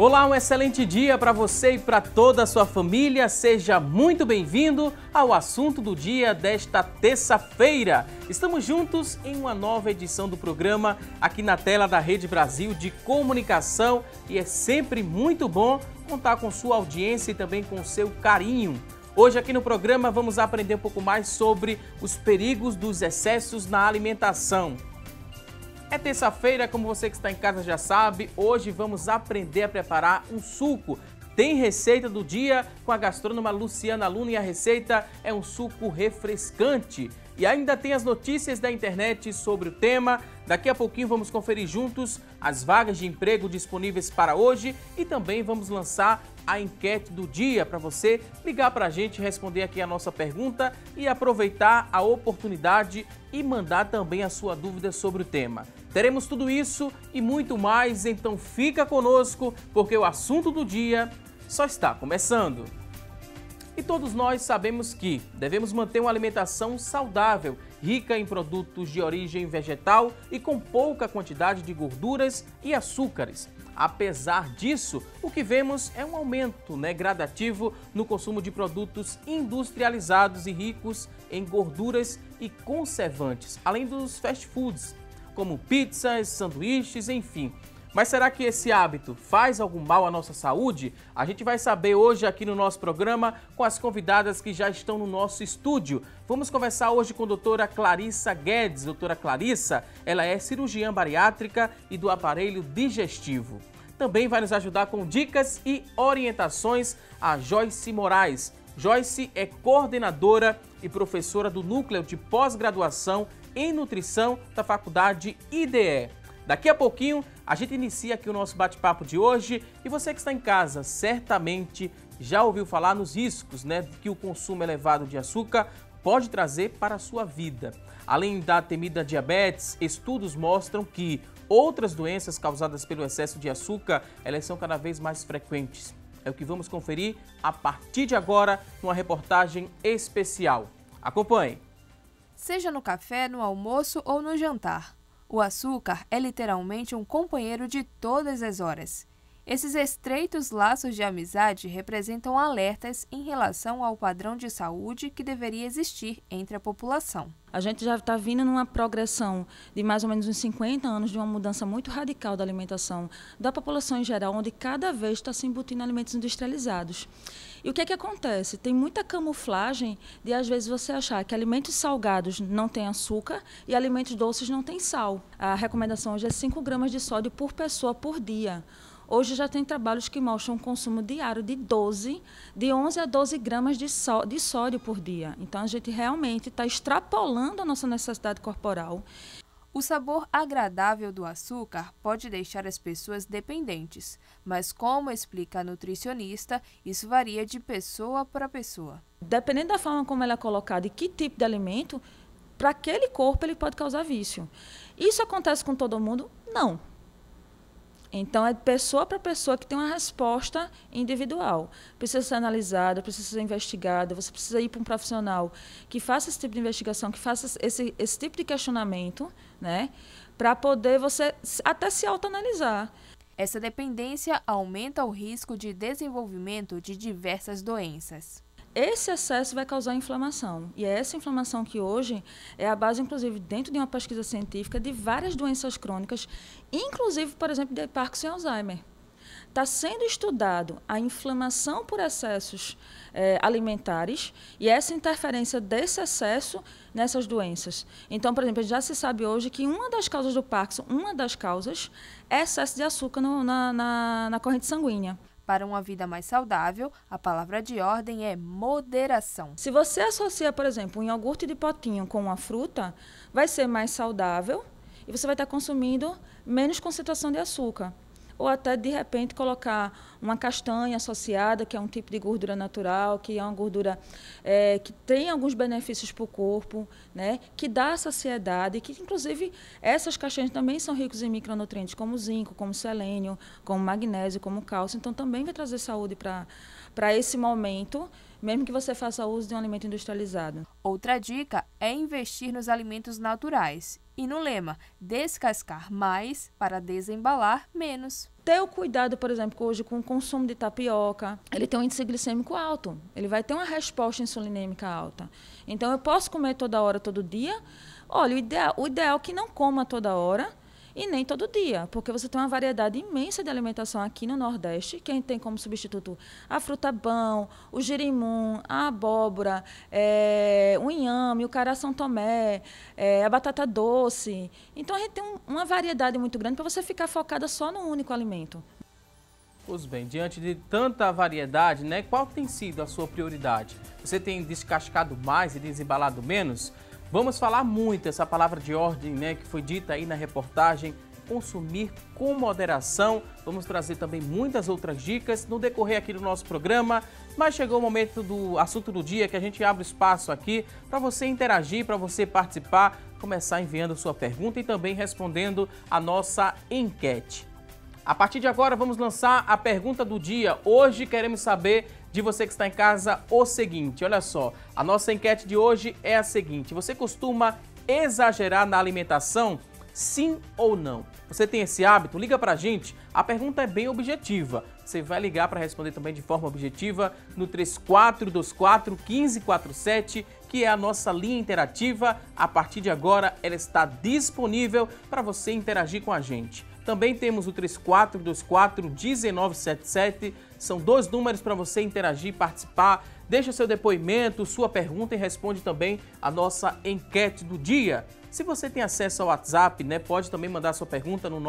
Olá, um excelente dia para você e para toda a sua família. Seja muito bem-vindo ao assunto do dia desta terça-feira. Estamos juntos em uma nova edição do programa aqui na tela da Rede Brasil de Comunicação e é sempre muito bom contar com sua audiência e também com o seu carinho. Hoje aqui no programa vamos aprender um pouco mais sobre os perigos dos excessos na alimentação. É terça-feira, como você que está em casa já sabe, hoje vamos aprender a preparar um suco. Tem receita do dia com a gastrônoma Luciana Luna e a receita é um suco refrescante. E ainda tem as notícias da internet sobre o tema. Daqui a pouquinho vamos conferir juntos as vagas de emprego disponíveis para hoje e também vamos lançar a enquete do dia para você ligar para a gente, responder aqui a nossa pergunta e aproveitar a oportunidade e mandar também a sua dúvida sobre o tema. Teremos tudo isso e muito mais, então fica conosco porque o assunto do dia só está começando. E todos nós sabemos que devemos manter uma alimentação saudável, rica em produtos de origem vegetal e com pouca quantidade de gorduras e açúcares. Apesar disso, o que vemos é um aumento gradativo no consumo de produtos industrializados e ricos em gorduras e conservantes, além dos fast foods, como pizzas, sanduíches, enfim. Mas será que esse hábito faz algum mal à nossa saúde? A gente vai saber hoje aqui no nosso programa com as convidadas que já estão no nosso estúdio. Vamos conversar hoje com a doutora Clarissa Guedes. Doutora Clarissa, ela é cirurgiã bariátrica e do aparelho digestivo. Também vai nos ajudar com dicas e orientações a Joyce Moraes. Joyce é coordenadora e professora do Núcleo de Pós-Graduação em Nutrição da Faculdade IDE. Daqui a pouquinho a gente inicia aqui o nosso bate-papo de hoje e você que está em casa certamente já ouviu falar nos riscos que o consumo elevado de açúcar pode trazer para a sua vida. Além da temida diabetes, estudos mostram que outras doenças causadas pelo excesso de açúcar, elas são cada vez mais frequentes. É o que vamos conferir a partir de agora numa reportagem especial. Acompanhe! Seja no café, no almoço ou no jantar, o açúcar é literalmente um companheiro de todas as horas. Esses estreitos laços de amizade representam alertas em relação ao padrão de saúde que deveria existir entre a população. A gente já está vindo numa progressão de mais ou menos uns 50 anos de uma mudança muito radical da alimentação da população em geral, onde cada vez está se embutindo alimentos industrializados. E o que é que acontece? Tem muita camuflagem de, às vezes, você achar que alimentos salgados não têm açúcar e alimentos doces não têm sal. A recomendação hoje é 5 gramas de sódio por pessoa por dia. Hoje já tem trabalhos que mostram um consumo diário de 11 a 12 gramas de sódio por dia. Então, a gente realmente está extrapolando a nossa necessidade corporal. O sabor agradável do açúcar pode deixar as pessoas dependentes, mas como explica a nutricionista, isso varia de pessoa para pessoa. Dependendo da forma como ela é colocada e que tipo de alimento, para aquele corpo ele pode causar vício. Isso acontece com todo mundo? Não. Então, é de pessoa para pessoa que tem uma resposta individual. Precisa ser analisada, precisa ser investigada, você precisa ir para um profissional que faça esse tipo de investigação, que faça esse tipo de questionamento, para poder você até se autoanalisar. Essa dependência aumenta o risco de desenvolvimento de diversas doenças. Esse excesso vai causar inflamação. E é essa inflamação que hoje é a base, inclusive, dentro de uma pesquisa científica, de várias doenças crônicas, inclusive, por exemplo, de Parkinson e Alzheimer. Está sendo estudado a inflamação por excessos alimentares e essa interferência desse excesso nessas doenças. Então, por exemplo, já se sabe hoje que uma das causas do Parkinson, é excesso de açúcar na corrente sanguínea. Para uma vida mais saudável, a palavra de ordem é moderação. Se você associa, por exemplo, um iogurte de potinho com uma fruta, vai ser mais saudável e você vai estar consumindo menos concentração de açúcar. Ou até, de repente, colocar uma castanha associada, que é um tipo de gordura natural, que é uma gordura que tem alguns benefícios para o corpo, que dá saciedade, que, inclusive, essas castanhas também são ricas em micronutrientes, como zinco, como selênio, como magnésio, como cálcio. Então, também vai trazer saúde para esse momento mesmo que você faça uso de um alimento industrializado. Outra dica é investir nos alimentos naturais. E no lema, descascar mais para desembalar menos. Ter o cuidado, por exemplo, hoje com o consumo de tapioca, ele tem um índice glicêmico alto, ele vai ter uma resposta insulinêmica alta. Então, eu posso comer toda hora, todo dia? Olha, o ideal é que não coma toda hora e nem todo dia, porque você tem uma variedade imensa de alimentação aqui no Nordeste, que a gente tem como substituto a fruta-pão, o girimum, a abóbora, o inhame, o cará São Tomé, a batata doce. Então, a gente tem uma variedade muito grande para você ficar focada só num único alimento. Pois bem, diante de tanta variedade, né, qual tem sido a sua prioridade? Você tem descascado mais e desembalado menos? Vamos falar muito essa palavra de ordem, né, que foi dita aí na reportagem, consumir com moderação. Vamos trazer também muitas outras dicas no decorrer aqui do nosso programa, mas chegou o momento do assunto do dia, que a gente abre espaço aqui para você interagir, para você participar, começar enviando sua pergunta e também respondendo a nossa enquete. A partir de agora vamos lançar a pergunta do dia. Hoje queremos saber de você que está em casa o seguinte, olha só, a nossa enquete de hoje é a seguinte: você costuma exagerar na alimentação? Sim ou não? Você tem esse hábito? Liga pra gente, a pergunta é bem objetiva. Você vai ligar para responder também de forma objetiva no 3424-1547, que é a nossa linha interativa. A partir de agora ela está disponível para você interagir com a gente. Também temos o 3424-1977, são 2 números para você interagir, participar, deixa seu depoimento, sua pergunta e responde também a nossa enquete do dia. Se você tem acesso ao WhatsApp, né, pode também mandar sua pergunta no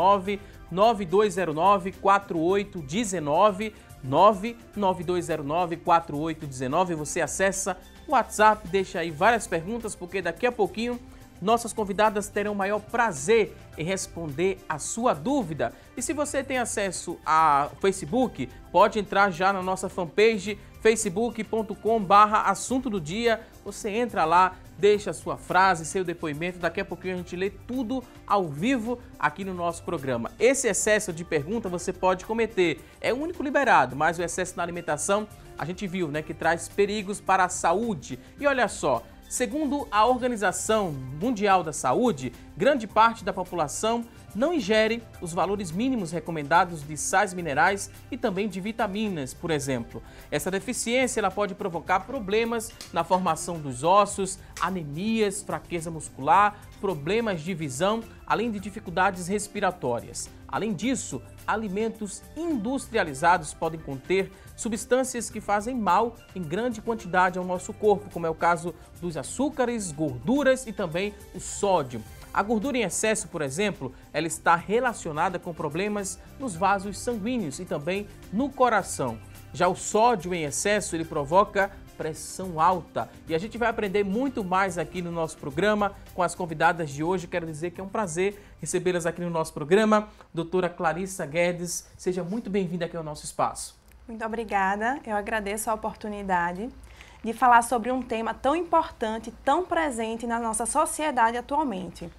99209-4819, 99209-4819, você acessa o WhatsApp, deixa aí várias perguntas, porque daqui a pouquinho nossas convidadas terão o maior prazer em responder a sua dúvida. E se você tem acesso ao Facebook, pode entrar já na nossa fanpage facebook.com/assunto do dia. Você entra lá, deixa a sua frase, seu depoimento. Daqui a pouquinho a gente lê tudo ao vivo aqui no nosso programa. Esse excesso de pergunta você pode cometer. É o único liberado, mas o excesso na alimentação a gente viu, né, que traz perigos para a saúde. E olha só, segundo a Organização Mundial da Saúde, grande parte da população não ingere os valores mínimos recomendados de sais minerais e também de vitaminas, por exemplo. Essa deficiência ela pode provocar problemas na formação dos ossos, anemias, fraqueza muscular, problemas de visão, além de dificuldades respiratórias. Além disso, alimentos industrializados podem conter substâncias que fazem mal em grande quantidade ao nosso corpo, como é o caso dos açúcares, gorduras e também o sódio. A gordura em excesso, por exemplo, ela está relacionada com problemas nos vasos sanguíneos e também no coração. Já o sódio em excesso, ele provoca pressão alta. E a gente vai aprender muito mais aqui no nosso programa com as convidadas de hoje. Quero dizer que é um prazer recebê-las aqui no nosso programa. Doutora Clarissa Guedes, seja muito bem-vinda aqui ao nosso espaço. Muito obrigada. Eu agradeço a oportunidade de falar sobre um tema tão importante, tão presente na nossa sociedade atualmente.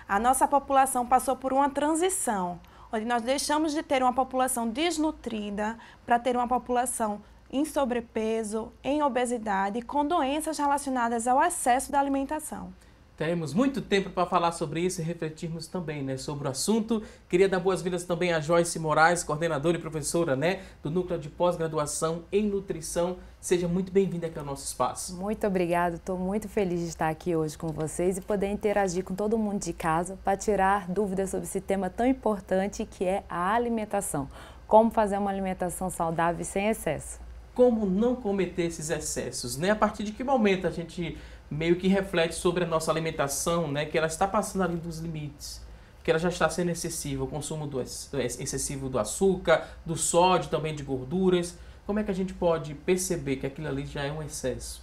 A nossa população passou por uma transição, onde nós deixamos de ter uma população desnutrida para ter uma população em sobrepeso, em obesidade, com doenças relacionadas ao excesso da alimentação. Teremos muito tempo para falar sobre isso e refletirmos também, né, sobre o assunto. Queria dar boas-vindas também a Joyce Moraes, coordenadora e professora, né, do Núcleo de Pós-Graduação em Nutrição. Seja muito bem-vinda aqui ao nosso espaço. Muito obrigada, estou muito feliz de estar aqui hoje com vocês e poder interagir com todo mundo de casa para tirar dúvidas sobre esse tema tão importante que é a alimentação. Como fazer uma alimentação saudável e sem excesso. Como não cometer esses excessos, né? A partir de que momento a gente meio que reflete sobre a nossa alimentação, né? Que ela está passando ali dos limites, que ela já está sendo excessiva, o consumo excessivo do açúcar, do sódio, também de gorduras. Como é que a gente pode perceber que aquilo ali já é um excesso?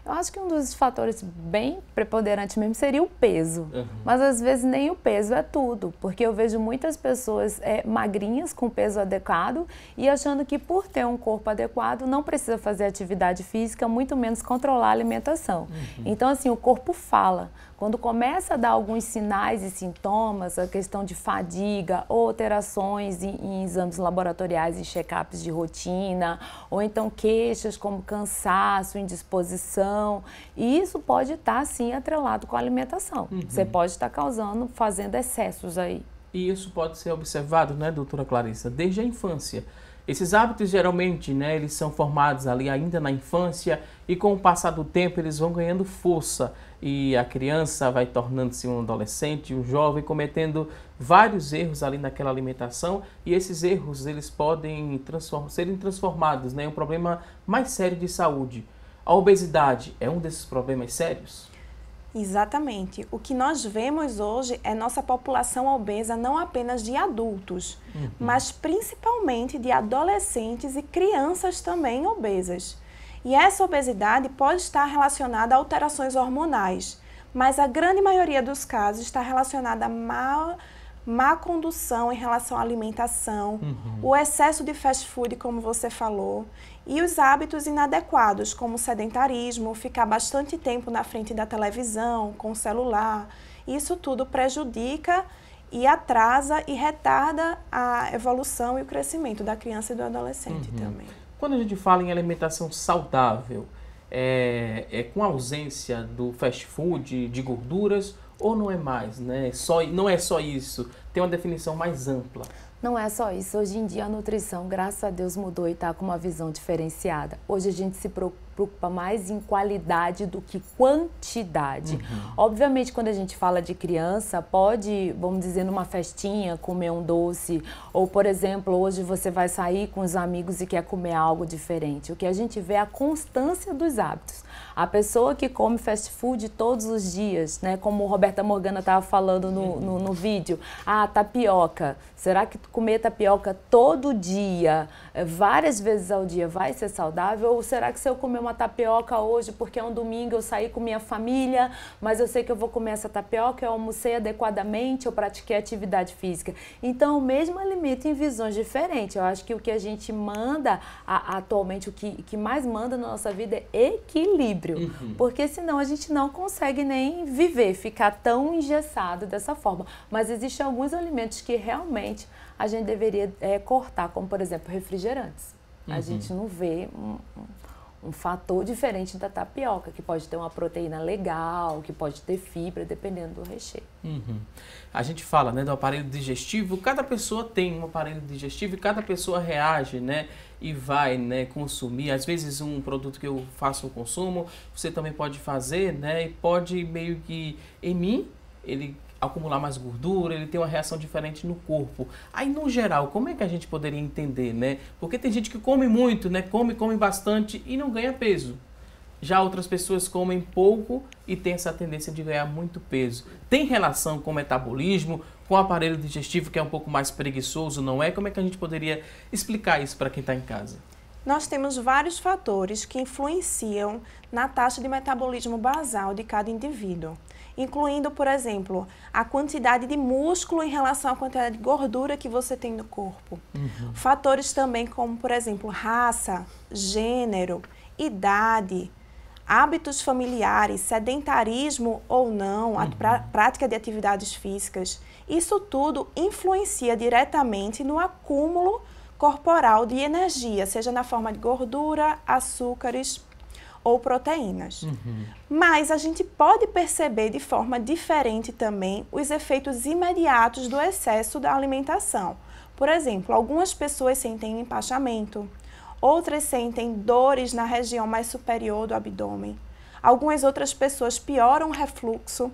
Eu acho que um dos fatores bem preponderantes mesmo seria o peso, mas às vezes nem o peso é tudo, porque eu vejo muitas pessoas magrinhas com peso adequado e achando que por ter um corpo adequado não precisa fazer atividade física, muito menos controlar a alimentação. Então assim, o corpo fala. Quando começa a dar alguns sinais e sintomas, a questão de fadiga ou alterações em exames laboratoriais e check-ups de rotina, ou então queixas como cansaço, indisposição, e isso pode estar sim atrelado com a alimentação. Você pode estar fazendo excessos aí. E isso pode ser observado, né, doutora Clarissa, desde a infância. Esses hábitos geralmente, né, eles são formados ali ainda na infância e com o passar do tempo eles vão ganhando força e a criança vai tornando-se um adolescente, um jovem, cometendo vários erros ali naquela alimentação e esses erros eles podem serem transformados, né, em um problema mais sério de saúde. A obesidade é um desses problemas sérios? Exatamente. O que nós vemos hoje é nossa população obesa não apenas de adultos, mas principalmente de adolescentes e crianças também obesas. E essa obesidade pode estar relacionada a alterações hormonais, mas a grande maioria dos casos está relacionada a má condução em relação à alimentação, o excesso de fast food, como você falou, e os hábitos inadequados, como o sedentarismo, ficar bastante tempo na frente da televisão, com o celular. Isso tudo prejudica e atrasa e retarda a evolução e o crescimento da criança e do adolescente também. Quando a gente fala em alimentação saudável, é com ausência do fast food, de gorduras, ou não é mais, né? Não é só isso, tem uma definição mais ampla. Não é só isso. Hoje em dia a nutrição, graças a Deus, mudou e está com uma visão diferenciada. Hoje a gente se preocupa mais em qualidade do que quantidade. Obviamente, quando a gente fala de criança, pode, vamos dizer, numa festinha, comer um doce. Ou, por exemplo, hoje você vai sair com os amigos e quer comer algo diferente. O que a gente vê é a constância dos hábitos. A pessoa que come fast food todos os dias, né? Como a Roberta Morgana estava falando no vídeo. Ah, tapioca. Será que comer tapioca todo dia, várias vezes ao dia, vai ser saudável? Ou será que se eu comer uma tapioca hoje, porque é um domingo, eu saí com minha família, mas eu sei que eu vou comer essa tapioca, eu almocei adequadamente, eu pratiquei atividade física. Então, o mesmo alimento em visões diferentes. Eu acho que o que a gente manda atualmente, o que mais manda na nossa vida é equilíbrio. Porque senão a gente não consegue nem viver, ficar tão engessado dessa forma. Mas existem alguns alimentos que realmente a gente deveria cortar, como por exemplo refrigerantes. A gente não vê um fator diferente da tapioca, que pode ter uma proteína legal, que pode ter fibra, dependendo do recheio. A gente fala, né, do aparelho digestivo, cada pessoa tem um aparelho digestivo e cada pessoa reage, né, e vai, né, consumir. Às vezes um produto que eu faço o consumo, você também pode fazer, né, e pode meio que, em mim, ele acumular mais gordura, ele tem uma reação diferente no corpo. Aí, no geral, como é que a gente poderia entender, né? Porque tem gente que come muito, né? Come bastante e não ganha peso. Já outras pessoas comem pouco e tem essa tendência de ganhar muito peso. Tem relação com o metabolismo, com o aparelho digestivo, que é um pouco mais preguiçoso, não é? Como é que a gente poderia explicar isso para quem está em casa? Nós temos vários fatores que influenciam na taxa de metabolismo basal de cada indivíduo, incluindo, por exemplo, a quantidade de músculo em relação à quantidade de gordura que você tem no corpo. Fatores também como, por exemplo, raça, gênero, idade, hábitos familiares, sedentarismo ou não, a prática de atividades físicas. Isso tudo influencia diretamente no acúmulo corporal de energia, seja na forma de gordura, açúcares ou proteínas. Mas a gente pode perceber de forma diferente também os efeitos imediatos do excesso da alimentação. Por exemplo, algumas pessoas sentem empachamento, outras sentem dores na região mais superior do abdômen. Algumas outras pessoas pioram o refluxo,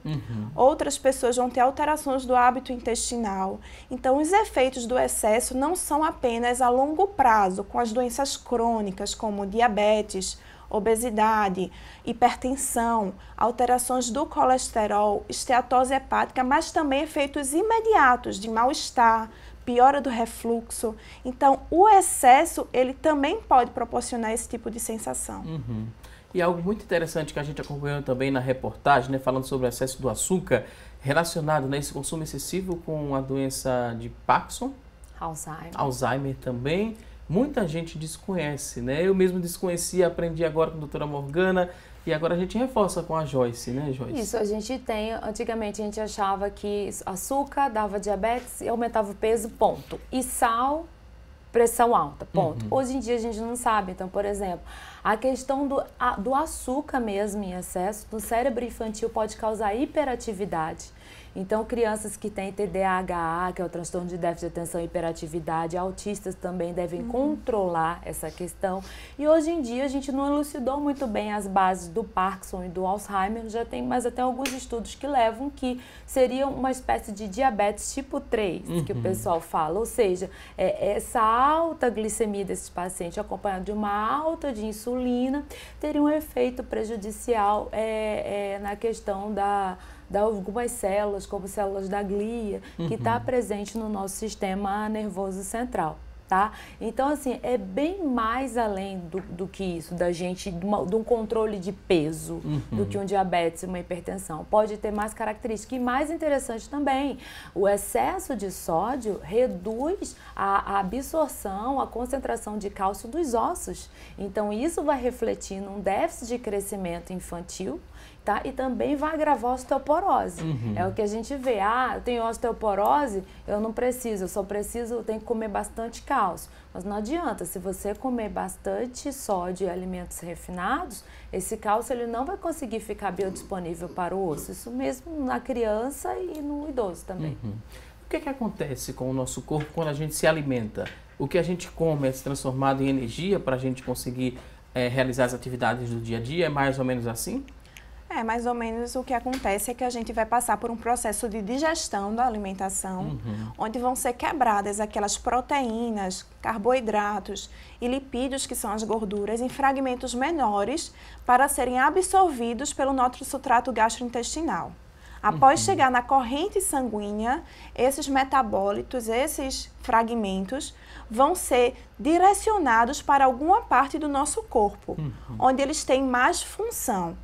outras pessoas vão ter alterações do hábito intestinal. Então, os efeitos do excesso não são apenas a longo prazo, com as doenças crônicas, como diabetes, obesidade, hipertensão, alterações do colesterol, esteatose hepática, mas também efeitos imediatos de mal-estar, piora do refluxo. Então, o excesso, ele também pode proporcionar esse tipo de sensação. Uhum. E algo muito interessante que a gente acompanhou também na reportagem, né, falando sobre o excesso do açúcar, relacionado, né, esse consumo excessivo com a doença de Parkinson, Alzheimer também. Muita gente desconhece, né? Eu mesmo desconhecia, aprendi agora com a doutora Morgana e agora a gente reforça com a Joyce, né, Joyce? Isso, a gente tem, antigamente a gente achava que açúcar dava diabetes e aumentava o peso, ponto. E sal, pressão alta, ponto. Hoje em dia a gente não sabe, então, por exemplo, a questão do açúcar mesmo em excesso no cérebro infantil pode causar hiperatividade. Então, crianças que têm TDAH, que é o transtorno de déficit de atenção e hiperatividade, autistas também devem controlar essa questão. E hoje em dia a gente não elucidou muito bem as bases do Parkinson e do Alzheimer, já tem, mas até alguns estudos que levam que seria uma espécie de diabetes tipo 3, que o pessoal fala. Ou seja, essa alta glicemia desses pacientes, acompanhada de uma alta de insulina, teria um efeito prejudicial na questão da algumas células, como células da glia, que está presente no nosso sistema nervoso central, tá? Então, assim, é bem mais além do que isso, da gente, de um controle de peso, do que um diabetes e uma hipertensão. Pode ter mais características. E mais interessante também, o excesso de sódio reduz a absorção, a concentração de cálcio dos ossos. Então, isso vai refletir num déficit de crescimento infantil, tá? E também vai agravar a osteoporose. É o que a gente vê. Ah, eu tenho osteoporose, eu não preciso, eu tenho que comer bastante cálcio. Mas não adianta, se você comer bastante sódio e alimentos refinados, esse cálcio ele não vai conseguir ficar biodisponível para o osso. Isso mesmo na criança e no idoso também. O que acontece com o nosso corpo quando a gente se alimenta? O que a gente come é transformado em energia para a gente conseguir realizar as atividades do dia a dia? É mais ou menos assim? Mais ou menos o que acontece é que a gente vai passar por um processo de digestão da alimentação, onde vão ser quebradas aquelas proteínas, carboidratos e lipídios, que são as gorduras, em fragmentos menores para serem absorvidos pelo nosso trato gastrointestinal. Após chegar na corrente sanguínea, esses metabólitos, esses fragmentos, vão ser direcionados para alguma parte do nosso corpo, onde eles têm mais função.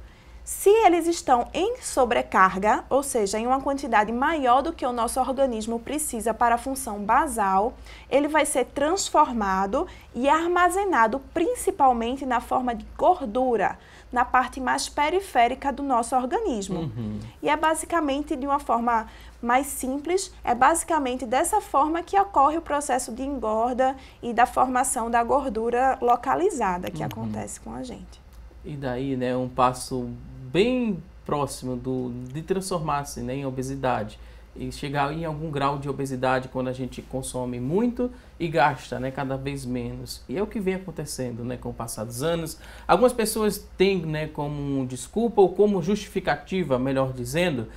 Se eles estão em sobrecarga, ou seja, em uma quantidade maior do que o nosso organismo precisa para a função basal, ele vai ser transformado e armazenado principalmente na forma de gordura, na parte mais periférica do nosso organismo. E é basicamente, de uma forma mais simples, é basicamente dessa forma que ocorre o processo de engorda e da formação da gordura localizada que acontece com a gente. E daí, né, um passo bem próximo de transformar-se, né, em obesidade e chegar em algum grau de obesidade quando a gente consome muito e gasta, né, cada vez menos. E é o que vem acontecendo, né, com o passar dos anos. Algumas pessoas têm, né, como desculpa ou como justificativa, melhor dizendo,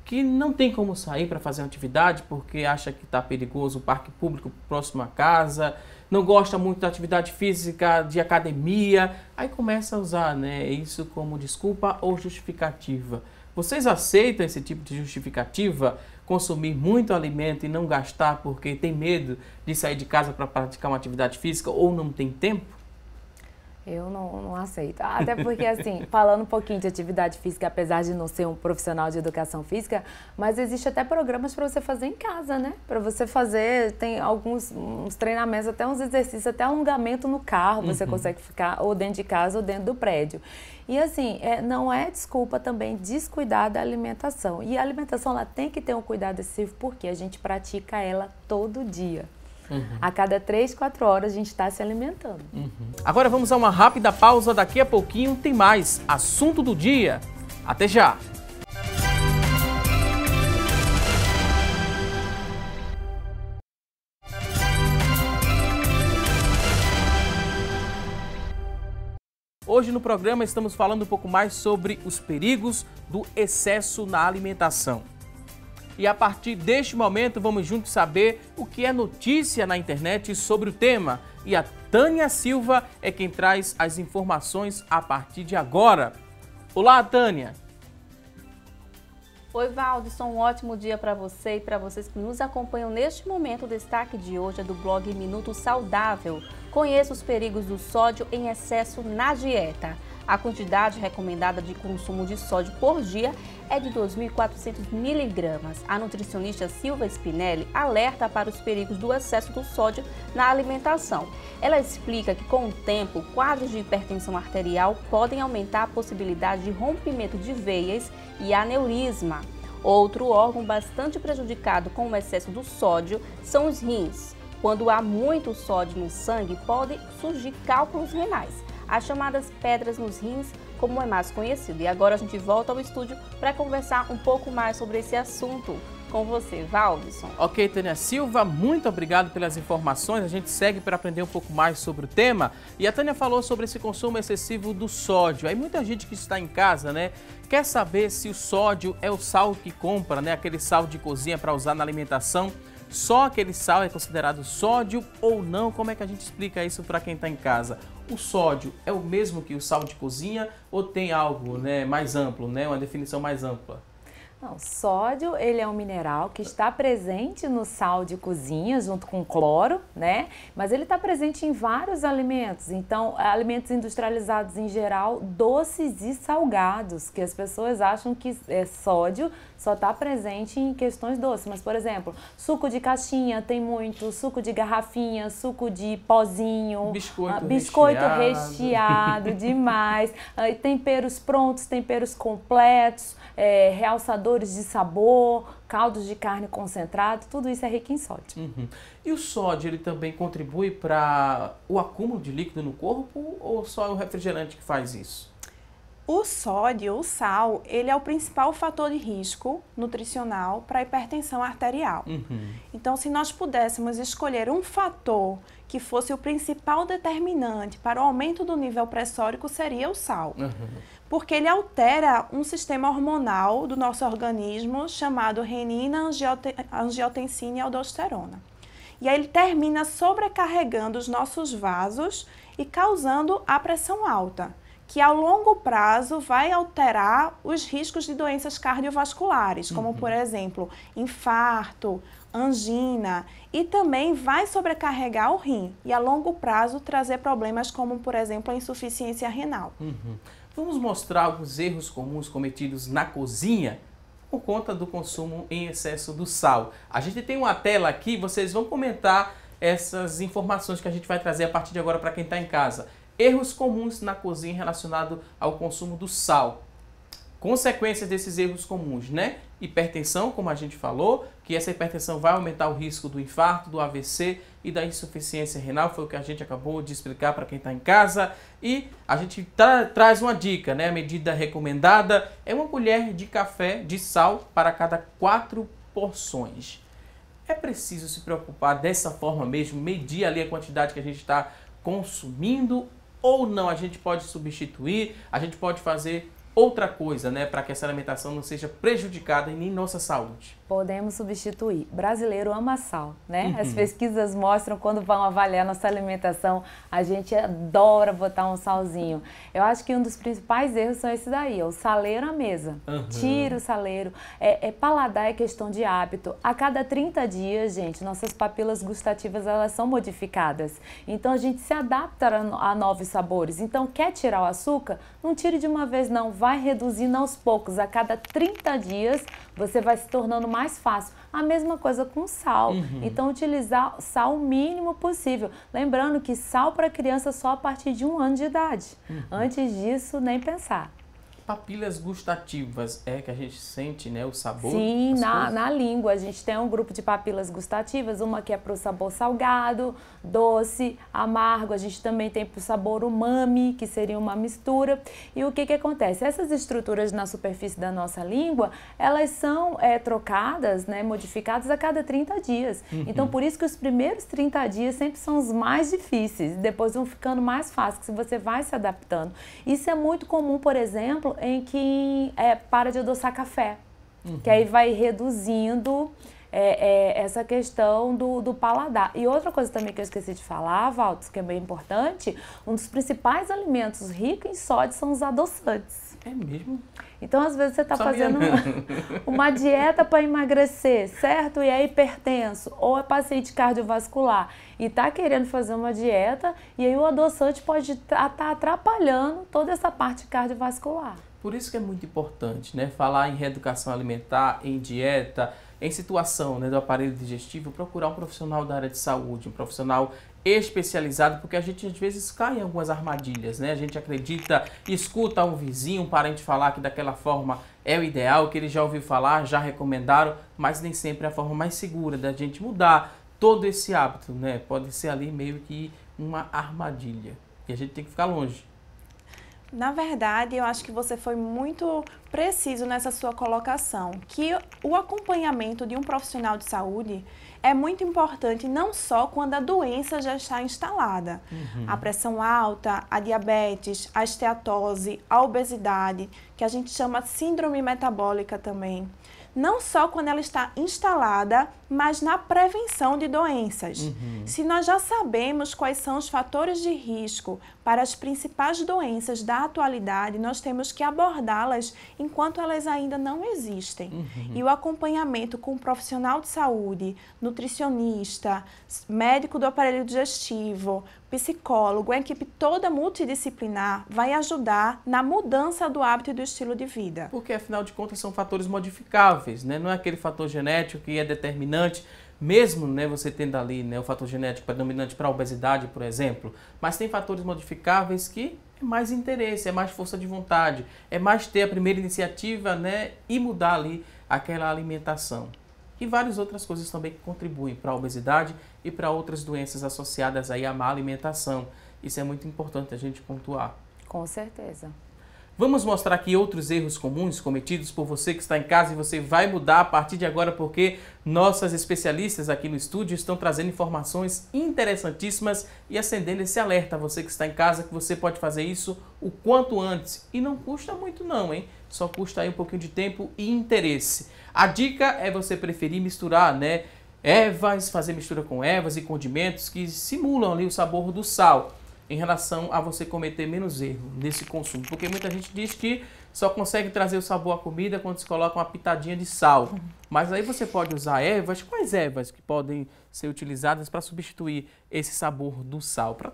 que não tem como sair para fazer uma atividade porque acha que está perigoso o parque público próximo à casa, não gosta muito da atividade física, de academia, aí começa a usar, né, isso como desculpa ou justificativa. Vocês aceitam esse tipo de justificativa? Consumir muito alimento e não gastar porque tem medo de sair de casa para praticar uma atividade física ou não tem tempo? Eu não aceito. Até porque, assim, falando um pouquinho de atividade física, apesar de não ser um profissional de educação física, mas existe até programas para você fazer em casa, né? Para você fazer, tem alguns uns treinamentos, até uns exercícios, até alongamento no carro, você consegue ficar ou dentro de casa ou dentro do prédio. E assim, não é desculpa também descuidar da alimentação. E a alimentação, ela tem que ter um cuidado excessivo porque a gente pratica ela todo dia. A cada 3, 4 horas a gente está se alimentando. Agora vamos a uma rápida pausa, daqui a pouquinho tem mais assunto do dia. Até já! Hoje no programa estamos falando um pouco mais sobre os perigos do excesso na alimentação. E a partir deste momento vamos juntos saber o que é notícia na internet sobre o tema. E a Tânia Silva é quem traz as informações a partir de agora. Olá, Tânia! Oi, Valdisson, um ótimo dia para você e para vocês que nos acompanham neste momento. O destaque de hoje é do blog Minuto Saudável. Conheça os perigos do sódio em excesso na dieta. A quantidade recomendada de consumo de sódio por dia é de 2.400 miligramas. A nutricionista Silva Spinelli alerta para os perigos do excesso do sódio na alimentação. Ela explica que, com o tempo, quadros de hipertensão arterial podem aumentar a possibilidade de rompimento de veias e aneurisma. Outro órgão bastante prejudicado com o excesso do sódio são os rins. Quando há muito sódio no sangue, podem surgir cálculos renais, as chamadas pedras nos rins, como é mais conhecido. E agora a gente volta ao estúdio para conversar um pouco mais sobre esse assunto com você, Valdisson. Ok, Tânia Silva, muito obrigado pelas informações. A gente segue para aprender um pouco mais sobre o tema. E a Tânia falou sobre esse consumo excessivo do sódio. Aí muita gente que está em casa, né, quer saber se o sódio é o sal que compra, né, aquele sal de cozinha para usar na alimentação. Só aquele sal é considerado sódio ou não? Como é que a gente explica isso para quem está em casa? O sódio é o mesmo que o sal de cozinha ou tem algo, né, mais amplo, né, uma definição mais ampla? Não, sódio, ele é um mineral que está presente no sal de cozinha, junto com cloro, né? Mas ele está presente em vários alimentos. Então, alimentos industrializados em geral, doces e salgados, que as pessoas acham que sódio só está presente em questões doces. Mas, por exemplo, suco de caixinha tem muito, suco de garrafinha, suco de pozinho, biscoito recheado demais, temperos prontos, temperos completos, realçadores de sabor, caldos de carne concentrado, tudo isso é rico em sódio. Uhum. E o sódio, ele também contribui para o acúmulo de líquido no corpo ou só é o refrigerante que faz isso? O sódio, o sal, ele é o principal fator de risco nutricional para a hipertensão arterial. Então, se nós pudéssemos escolher um fator que fosse o principal determinante para o aumento do nível pressórico, seria o sal. Porque ele altera um sistema hormonal do nosso organismo chamado renina, angiotensina e aldosterona. E aí ele termina sobrecarregando os nossos vasos e causando a pressão alta, que ao longo prazo vai alterar os riscos de doenças cardiovasculares, como por exemplo, infarto, angina, e também vai sobrecarregar o rim e a longo prazo trazer problemas como, por exemplo, a insuficiência renal. Vamos mostrar alguns erros comuns cometidos na cozinha por conta do consumo em excesso do sal. A gente tem uma tela aqui, vocês vão comentar essas informações que a gente vai trazer a partir de agora para quem está em casa. Erros comuns na cozinha relacionados ao consumo do sal. Consequências desses erros comuns, né? Hipertensão, como a gente falou, que essa hipertensão vai aumentar o risco do infarto, do AVC e da insuficiência renal, foi o que a gente acabou de explicar para quem está em casa. E a gente traz uma dica, né? A medida recomendada é 1 colher de café de sal para cada 4 porções. É preciso se preocupar dessa forma mesmo, medir ali a quantidade que a gente está consumindo ou não? A gente pode substituir, a gente pode fazer outra coisa, né, para que essa alimentação não seja prejudicada e nem nossa saúde. Podemos substituir. Brasileiro ama sal, né? As pesquisas mostram quando vão avaliar nossa alimentação, a gente adora botar um salzinho. Eu acho que um dos principais erros são esse daí, o saleiro à mesa. Tira o saleiro. Paladar é questão de hábito. A cada 30 dias, gente, nossas papilas gustativas, elas são modificadas. Então, a gente se adapta a novos sabores. Então, quer tirar o açúcar? Não tire de uma vez, não. Vai reduzindo aos poucos. A cada 30 dias, você vai se tornando mais fácil. A mesma coisa com sal. Então, utilizar sal o mínimo possível. Lembrando que sal para criança só a partir de 1 ano de idade. Antes disso, nem pensar. Papilas gustativas é que a gente sente, né, o sabor? Sim, na língua. A gente tem um grupo de papilas gustativas, uma que é para o sabor salgado, doce, amargo. A gente também tem para o sabor umami, que seria uma mistura. E o que acontece? Essas estruturas na superfície da nossa língua, elas são trocadas, né, modificadas a cada 30 dias. Então, por isso que os primeiros 30 dias sempre são os mais difíceis. Depois vão ficando mais fáceis, que você vai se adaptando. Isso é muito comum, por exemplo, em quem para de adoçar café, que aí vai reduzindo essa questão do paladar. E outra coisa também que eu esqueci de falar, Valtos, que é bem importante, um dos principais alimentos ricos em sódio são os adoçantes. É mesmo? Então, às vezes, você está fazendo uma dieta para emagrecer, certo? E é hipertenso, ou é paciente cardiovascular e está querendo fazer uma dieta, e aí o adoçante pode estar atrapalhando toda essa parte cardiovascular. Por isso que é muito importante, né? Falar em reeducação alimentar, em dieta, em situação, né, do aparelho digestivo, procurar um profissional da área de saúde, um profissional especializado, porque a gente às vezes cai em algumas armadilhas, né? A gente acredita, escuta um vizinho, um parente falar que daquela forma é o ideal, que ele já ouviu falar, já recomendaram, mas nem sempre é a forma mais segura da gente mudar todo esse hábito, né? Pode ser ali meio que uma armadilha e a gente tem que ficar longe. Na verdade, eu acho que você foi muito preciso nessa sua colocação, que o acompanhamento de um profissional de saúde é muito importante não só quando a doença já está instalada. A pressão alta, a diabetes, a esteatose, a obesidade, que a gente chama síndrome metabólica também. Não só quando ela está instalada, mas na prevenção de doenças. Se nós já sabemos quais são os fatores de risco para as principais doenças da atualidade, nós temos que abordá-las enquanto elas ainda não existem. E o acompanhamento com um profissional de saúde, nutricionista, médico do aparelho digestivo, psicólogo, a equipe toda multidisciplinar vai ajudar na mudança do hábito e do estilo de vida. Porque, afinal de contas, são fatores modificáveis, né? Não é aquele fator genético que é determinante, mesmo, né, você tendo ali, né, o fator genético predominante para a obesidade, por exemplo, mas tem fatores modificáveis que é mais interesse, é mais força de vontade, é mais ter a primeira iniciativa, né, e mudar ali aquela alimentação. E várias outras coisas também que contribuem para a obesidade e para outras doenças associadas aí à má alimentação. Isso é muito importante a gente pontuar. Com certeza. Vamos mostrar aqui outros erros comuns cometidos por você que está em casa e você vai mudar a partir de agora porque nossas especialistas aqui no estúdio estão trazendo informações interessantíssimas e acendendo esse alerta a você que está em casa que você pode fazer isso o quanto antes. E não custa muito não, hein? Só custa aí um pouquinho de tempo e interesse. A dica é você preferir misturar, né, ervas, fazer mistura com ervas e condimentos que simulam ali o sabor do sal, em relação a você cometer menos erro nesse consumo. Porque muita gente diz que só consegue trazer o sabor à comida quando se coloca uma pitadinha de sal. Mas aí você pode usar ervas. Quais ervas que podem ser utilizadas para substituir esse sabor do sal? Para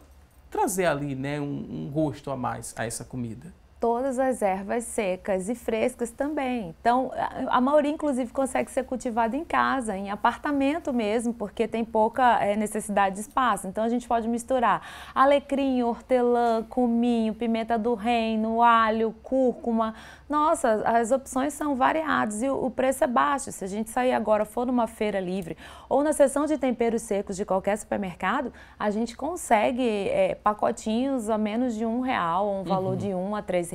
trazer ali, né, um gosto a mais a essa comida. Todas as ervas secas e frescas também. Então, a maioria, inclusive, consegue ser cultivada em casa, em apartamento mesmo, porque tem pouca necessidade de espaço. Então, a gente pode misturar alecrim, hortelã, cominho, pimenta do reino, alho, cúrcuma. Nossa, as opções são variadas e o preço é baixo. Se a gente sair agora, for numa feira livre ou na seção de temperos secos de qualquer supermercado, a gente consegue pacotinhos a menos de R$1, um valor de R$1 a R$3.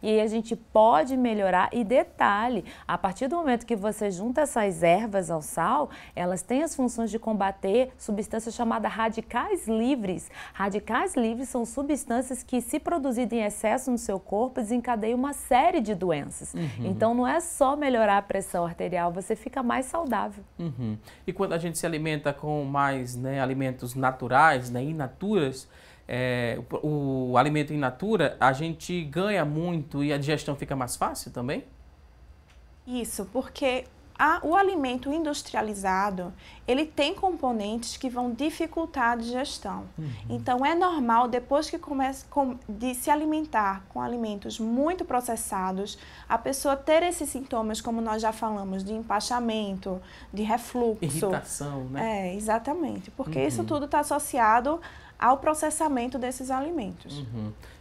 E aí a gente pode melhorar. E detalhe, a partir do momento que você junta essas ervas ao sal, elas têm as funções de combater substâncias chamadas radicais livres. Radicais livres são substâncias que, se produzidas em excesso no seu corpo, desencadeiam uma série de doenças. Então não é só melhorar a pressão arterial, você fica mais saudável. E quando a gente se alimenta com mais, né, alimentos naturais, né, in naturas, o alimento in natura, a gente ganha muito e a digestão fica mais fácil também? Isso, porque o alimento industrializado, ele tem componentes que vão dificultar a digestão. Então, é normal, depois que começa de se alimentar com alimentos muito processados, a pessoa ter esses sintomas, como nós já falamos, de empachamento, de refluxo. Irritação, né? Exatamente, porque isso tudo está associado ao processamento desses alimentos.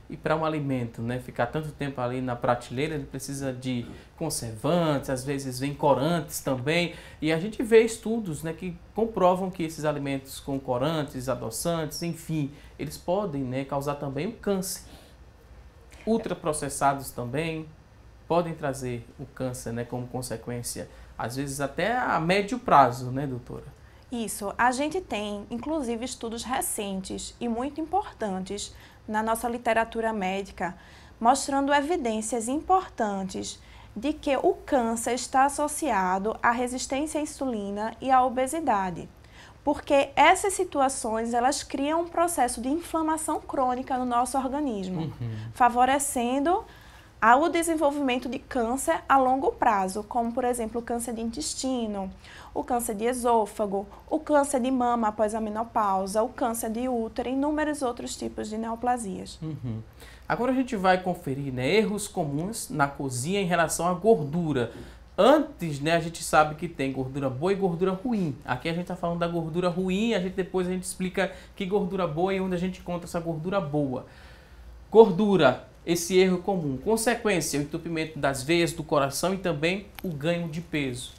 E para um alimento, né, ficar tanto tempo ali na prateleira, ele precisa de conservantes, às vezes vem corantes também. E a gente vê estudos, né, que comprovam que esses alimentos com corantes, adoçantes, enfim, eles podem, né, causar também o câncer. Ultraprocessados também podem trazer o câncer, né, como consequência, às vezes até a médio prazo, né, doutora? Isso, a gente tem, inclusive, estudos recentes e muito importantes na nossa literatura médica, mostrando evidências importantes de que o câncer está associado à resistência à insulina e à obesidade. Porque essas situações, elas criam um processo de inflamação crônica no nosso organismo, favorecendo há o desenvolvimento de câncer a longo prazo, como, por exemplo, o câncer de intestino, o câncer de esôfago, o câncer de mama após a menopausa, o câncer de útero e inúmeros outros tipos de neoplasias. Agora a gente vai conferir, né, erros comuns na cozinha em relação à gordura. Antes, né, a gente sabe que tem gordura boa e gordura ruim. Aqui a gente está falando da gordura ruim, depois a gente explica que gordura boa e onde a gente encontra essa gordura boa. Gordura, esse erro comum. Consequência, o entupimento das veias do coração e também o ganho de peso.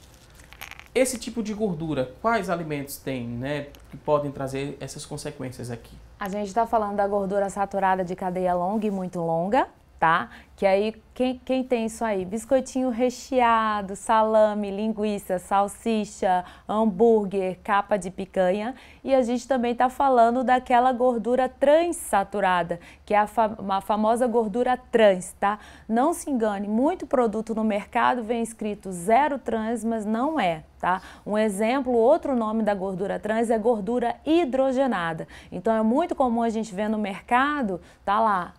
Esse tipo de gordura, quais alimentos tem, né, que podem trazer essas consequências aqui? A gente está falando da gordura saturada de cadeia longa e muito longa, tá? Que aí, quem tem isso aí? Biscoitinho recheado, salame, linguiça, salsicha, hambúrguer, capa de picanha. E a gente também está falando daquela gordura transsaturada, que é a famosa gordura trans, tá? Não se engane, muito produto no mercado vem escrito 0 trans, mas não é, tá? Um exemplo, outro nome da gordura trans é gordura hidrogenada. Então é muito comum a gente ver no mercado, tá lá,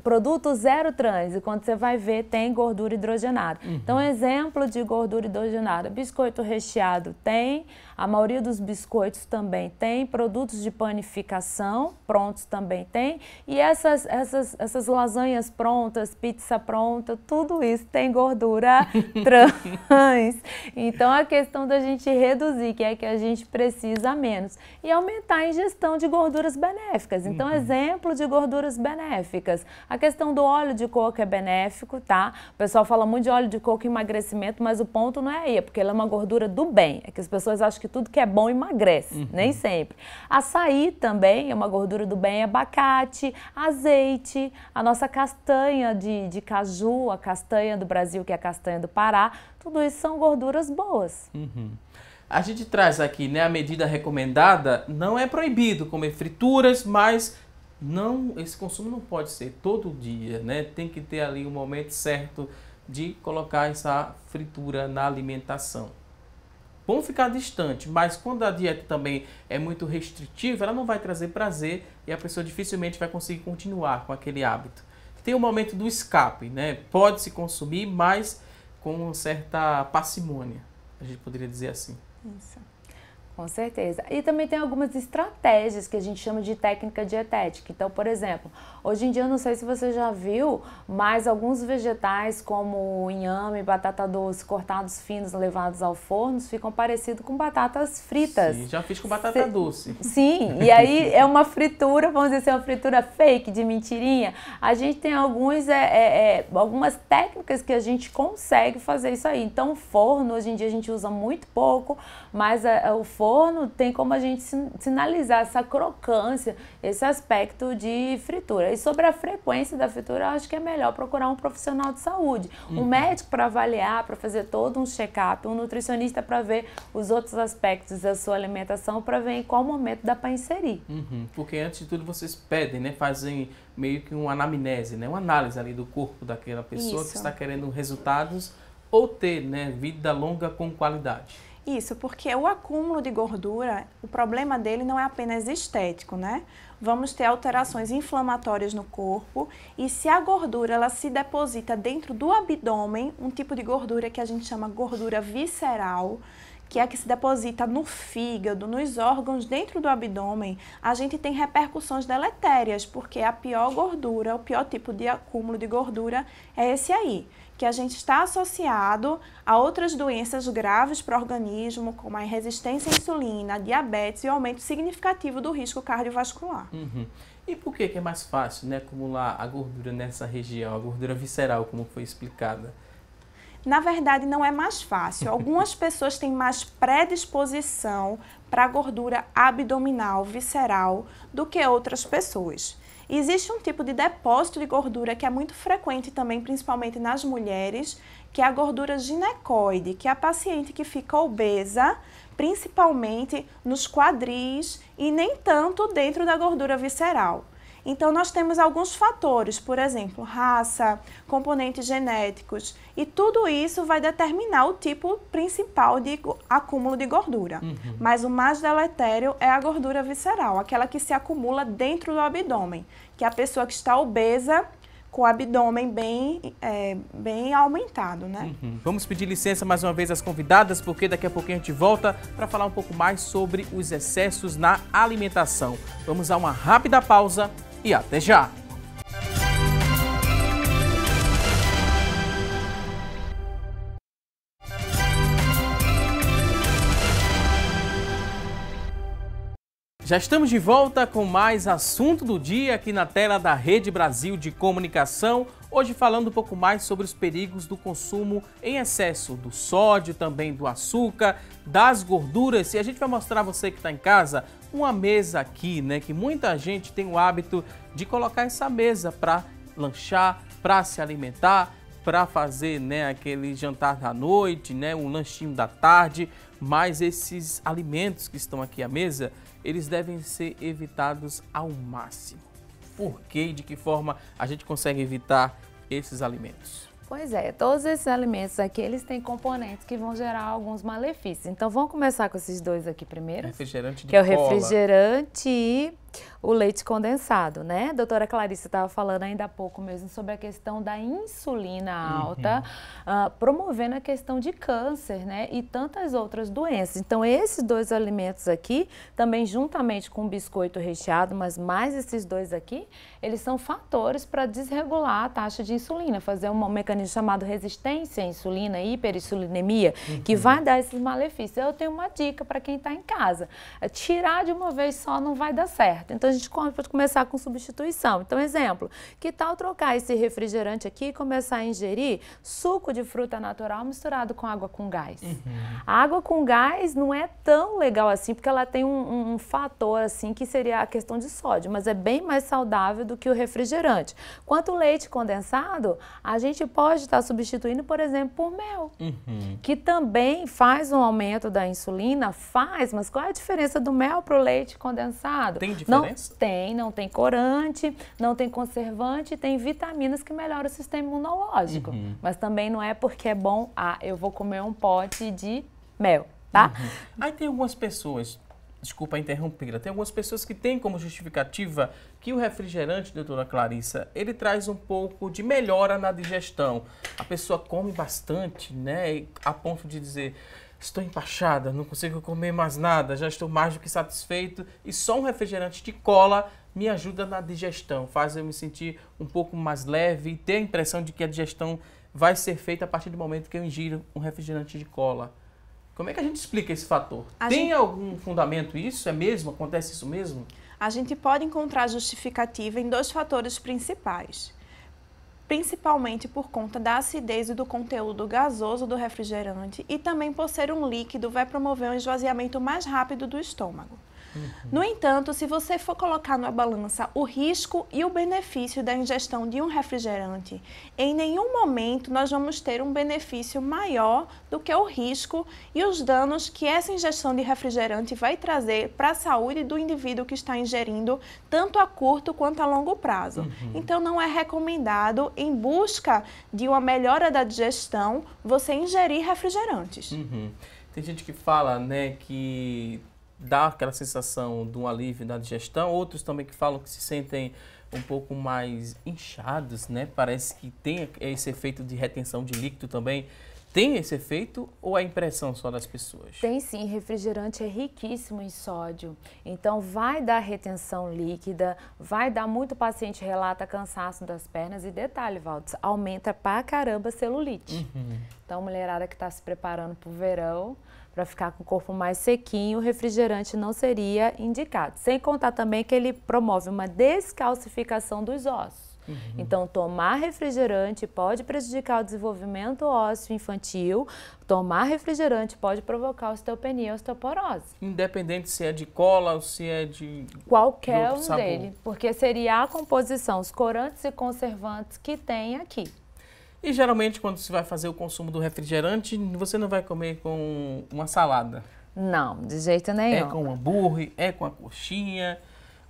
produto 0 trans, e quando você vai ver tem gordura hidrogenada. Então exemplo de gordura hidrogenada, biscoito recheado tem, a maioria dos biscoitos também tem, produtos de panificação prontos também tem, e essas lasanhas prontas, pizza pronta, tudo isso tem gordura trans. Então a questão da gente reduzir, que é que a gente precisa menos, e aumentar a ingestão de gorduras benéficas. Então exemplo de gorduras benéficas, a questão do óleo de coco é benéfico, tá? O pessoal fala muito de óleo de coco e emagrecimento, mas o ponto não é aí, é porque ele é uma gordura do bem, é que as pessoas acham que tudo que é bom emagrece, nem sempre. Açaí também é uma gordura do bem, abacate, azeite, a nossa castanha de caju, a castanha do Brasil, que é a castanha do Pará, tudo isso são gorduras boas. A gente traz aqui, né, a medida recomendada, não é proibido comer frituras, mas esse consumo não pode ser todo dia, né? Tem que ter ali um momento certo de colocar essa fritura na alimentação. Bom ficar distante, mas quando a dieta também é muito restritiva, ela não vai trazer prazer e a pessoa dificilmente vai conseguir continuar com aquele hábito. Tem o momento do escape, né? Pode se consumir, mas com certa parcimônia, a gente poderia dizer assim. Isso. Com certeza. E também tem algumas estratégias que a gente chama de técnica dietética. Então, por exemplo, hoje em dia, eu não sei se você já viu, mas alguns vegetais como inhame, batata doce, cortados finos, levados ao forno, ficam parecidos com batatas fritas. Sim, já fiz com batata doce. Sim, e aí é uma fritura, vamos dizer assim, uma fritura fake, de mentirinha. A gente tem algumas técnicas que a gente consegue fazer isso aí. Então, o forno, hoje em dia, a gente usa muito pouco, mas o forno tem como a gente sinalizar essa crocância, esse aspecto de fritura. E sobre a frequência da fritura, eu acho que é melhor procurar um profissional de saúde, um médico para avaliar, para fazer todo um check-up, um nutricionista para ver os outros aspectos da sua alimentação, para ver em qual momento dá para inserir. Porque antes de tudo vocês pedem, né, fazem meio que uma anamnese, né, uma análise ali do corpo daquela pessoa que está querendo resultados ou ter, né, vida longa com qualidade. Isso, porque o acúmulo de gordura, o problema dele não é apenas estético, né? Vamos ter alterações inflamatórias no corpo e se a gordura ela se deposita dentro do abdômen, um tipo de gordura que a gente chama gordura visceral, que é a que se deposita no fígado, nos órgãos dentro do abdômen, a gente tem repercussões deletérias, porque a pior gordura, o pior tipo de acúmulo de gordura é esse aí, que a gente está associado a outras doenças graves para o organismo, como a resistência à insulina, a diabetes e o aumento significativo do risco cardiovascular. E por que é mais fácil, né, acumular a gordura nessa região, a gordura visceral, como foi explicada? Na verdade, não é mais fácil. Algumas pessoas têm mais predisposição para a gordura abdominal, visceral, do que outras pessoas. Existe um tipo de depósito de gordura que é muito frequente também, principalmente nas mulheres, que é a gordura ginecoide, que é a paciente que fica obesa, principalmente nos quadris e nem tanto dentro da gordura visceral. Então, nós temos alguns fatores, por exemplo, raça, componentes genéticos, e tudo isso vai determinar o tipo principal de acúmulo de gordura. Mas o mais deletério é a gordura visceral, aquela que se acumula dentro do abdômen, que é a pessoa que está obesa, com o abdômen bem aumentado, né? Vamos pedir licença mais uma vez às convidadas, porque daqui a pouquinho a gente volta para falar um pouco mais sobre os excessos na alimentação. Vamos a uma rápida pausa e até já! Já estamos de volta com mais assunto do dia aqui na tela da Rede Brasil de Comunicação. Hoje falando um pouco mais sobre os perigos do consumo em excesso do sódio, também do açúcar, das gorduras. E a gente vai mostrar a você que está em casa uma mesa aqui, né? Que muita gente tem o hábito de colocar essa mesa para lanchar, para se alimentar, para fazer, né, aquele jantar da noite, né, um lanchinho da tarde. Mas esses alimentos que estão aqui à mesa, eles devem ser evitados ao máximo. Por quê e de que forma a gente consegue evitar esses alimentos? Pois é, todos esses alimentos aqui, eles têm componentes que vão gerar alguns malefícios. Então, vamos começar com esses dois aqui primeiro. Refrigerante de que é o cola. Refrigerante e o leite condensado, né? A doutora Clarice estava falando ainda há pouco mesmo sobre a questão da insulina alta, promovendo a questão de câncer, né? E tantas outras doenças. Então, esses dois alimentos aqui, também juntamente com o biscoito recheado, mas mais esses dois aqui, eles são fatores para desregular a taxa de insulina, fazer um mecanismo chamado resistência à insulina, hiperinsulinemia, que vai dar esses malefícios. Eu tenho uma dica para quem está em casa: tirar de uma vez só não vai dar certo. Então, a gente pode começar com substituição. Então, exemplo, que tal trocar esse refrigerante aqui e começar a ingerir suco de fruta natural misturado com água com gás? A água com gás não é tão legal assim, porque ela tem um fator assim que seria a questão de sódio, mas é bem mais saudável do que o refrigerante. Quanto o leite condensado, a gente pode estar substituindo, por exemplo, por mel, que também faz um aumento da insulina, mas qual é a diferença do mel para o leite condensado? Tem diferença? Não tem corante, não tem conservante, tem vitaminas que melhoram o sistema imunológico. Mas também não é porque é bom, eu vou comer um pote de mel, tá? Aí tem algumas pessoas, desculpa interrompê-la, tem algumas pessoas que têm como justificativa que o refrigerante, doutora Clarissa, ele traz um pouco de melhora na digestão. A pessoa come bastante, né, a ponto de dizer: estou empachada, não consigo comer mais nada, já estou mais do que satisfeito e só um refrigerante de cola me ajuda na digestão, faz eu me sentir um pouco mais leve e ter a impressão de que a digestão vai ser feita a partir do momento que eu ingiro um refrigerante de cola. Como é que a gente explica esse fator? Tem algum fundamento isso? É mesmo? Acontece isso mesmo? A gente pode encontrar justificativa em dois fatores principais. Principalmente por conta da acidez e do conteúdo gasoso do refrigerante e também por ser um líquido, vai promover um esvaziamento mais rápido do estômago. No entanto, se você for colocar na balança o risco e o benefício da ingestão de um refrigerante, em nenhum momento nós vamos ter um benefício maior do que o risco e os danos que essa ingestão de refrigerante vai trazer para a saúde do indivíduo que está ingerindo, tanto a curto quanto a longo prazo. Então, não é recomendado, em busca de uma melhora da digestão, você ingerir refrigerantes. Tem gente que fala, né, que dá aquela sensação de um alívio na digestão, outros também que falam que se sentem um pouco mais inchados, né? Parece que tem esse efeito de retenção de líquido também. Tem esse efeito ou é impressão só das pessoas? Tem sim, refrigerante é riquíssimo em sódio, então vai dar retenção líquida, vai dar, muito paciente relata cansaço das pernas e detalhe, Valdes, aumenta pra caramba a celulite. Então, mulherada que está se preparando para o verão, para ficar com o corpo mais sequinho, o refrigerante não seria indicado. Sem contar também que ele promove uma descalcificação dos ossos. Então, tomar refrigerante pode prejudicar o desenvolvimento ósseo infantil, tomar refrigerante pode provocar osteopenia e osteoporose. Independente se é de cola ou se é de qualquer um sabor dele, porque seria a composição, os corantes e conservantes que tem aqui. E geralmente quando você vai fazer o consumo do refrigerante, você não vai comer com uma salada? Não, de jeito nenhum. É com um hambúrguer, é com a coxinha.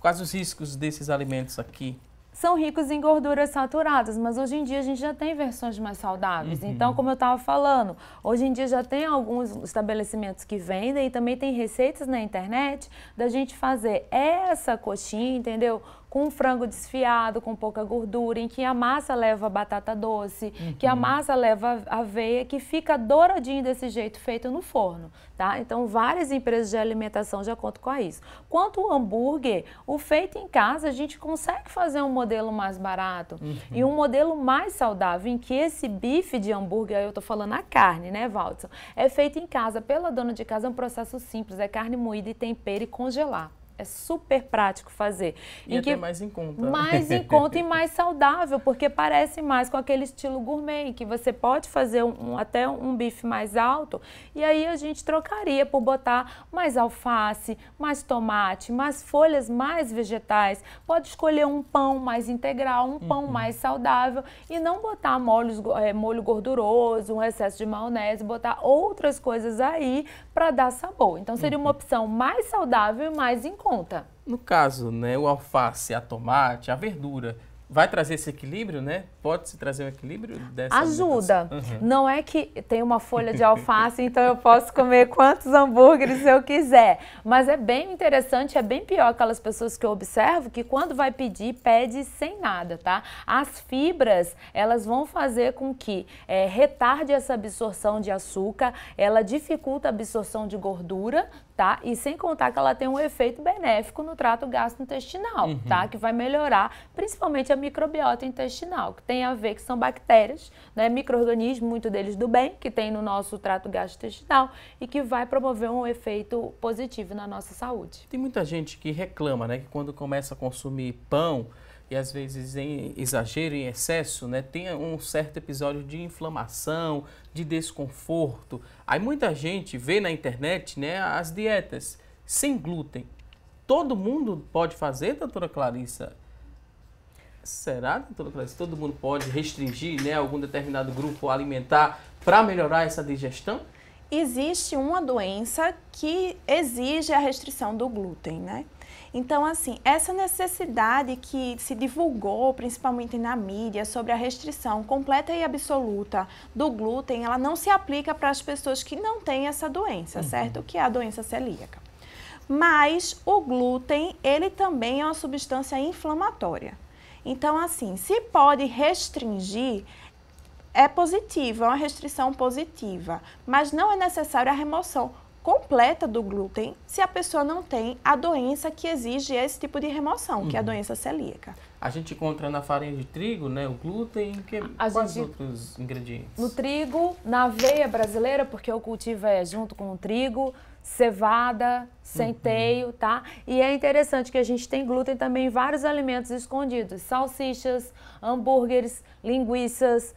Quais os riscos desses alimentos aqui? São ricos em gorduras saturadas, mas hoje em dia a gente já tem versões mais saudáveis. Então, como eu estava falando, hoje em dia já tem alguns estabelecimentos que vendem e também tem receitas na internet da gente fazer essa coxinha, entendeu? com um frango desfiado, com pouca gordura, em que a massa leva batata doce, que a massa leva aveia, que fica douradinho desse jeito, feito no forno, tá? Então, várias empresas de alimentação já contam com isso. Quanto ao hambúrguer, o feito em casa, a gente consegue fazer um modelo mais barato e um modelo mais saudável, em que esse bife de hambúrguer, eu tô falando a carne, né, Valdson? É feito em casa, pela dona de casa, é um processo simples, é carne moída e tempero e congelar. É super prático fazer. E até mais em conta. Mais em conta e mais saudável, porque parece mais com aquele estilo gourmet, em que você pode fazer até um bife mais alto, e aí a gente trocaria por botar mais alface, mais tomate, mais folhas, mais vegetais. Pode escolher um pão mais integral, um pão mais saudável, e não botar molho gorduroso, um excesso de maionese, botar outras coisas aí para dar sabor. Então seria uma opção mais saudável e mais em conta. No caso, né, o alface, a tomate, a verdura, vai trazer esse equilíbrio, né? Pode-se trazer um equilíbrio dessa ajuda. Não é que tem uma folha de alface, então eu posso comer quantos hambúrgueres eu quiser. Mas é bem interessante, é bem pior aquelas pessoas que eu observo que quando vai pedir, pede sem nada, tá? As fibras, elas vão fazer com que retarde essa absorção de açúcar, ela dificulta a absorção de gordura, tá? E sem contar que ela tem um efeito benéfico no trato gastrointestinal, tá? Que vai melhorar principalmente a microbiota intestinal, que tem a ver que são bactérias, né? Micro-organismos, muito deles do bem, que tem no nosso trato gastrointestinal e que vai promover um efeito positivo na nossa saúde. Tem muita gente que reclama, né? Que quando começa a consumir pão, e às vezes em exagero, em excesso, né, tem um certo episódio de inflamação, de desconforto. Aí muita gente vê na internet, né, as dietas sem glúten. Todo mundo pode fazer, doutora Clarissa? Será, doutora Clarissa? Todo mundo pode restringir, né, algum determinado grupo alimentar para melhorar essa digestão? Existe uma doença que exige a restrição do glúten, né? Então, assim, essa necessidade que se divulgou, principalmente na mídia, sobre a restrição completa e absoluta do glúten, ela não se aplica para as pessoas que não têm essa doença, certo? Que é a doença celíaca. Mas o glúten, ele também é uma substância inflamatória. Então, assim, se pode restringir, é positivo, é uma restrição positiva, mas não é necessária a remoção completa do glúten se a pessoa não tem a doença que exige esse tipo de remoção, que é a doença celíaca. A gente encontra na farinha de trigo, né, o glúten, quais outros ingredientes? No trigo, na aveia brasileira, porque o cultivo é junto com o trigo, cevada, centeio, tá? E é interessante que a gente tem glúten também em vários alimentos escondidos, salsichas, hambúrgueres, linguiças,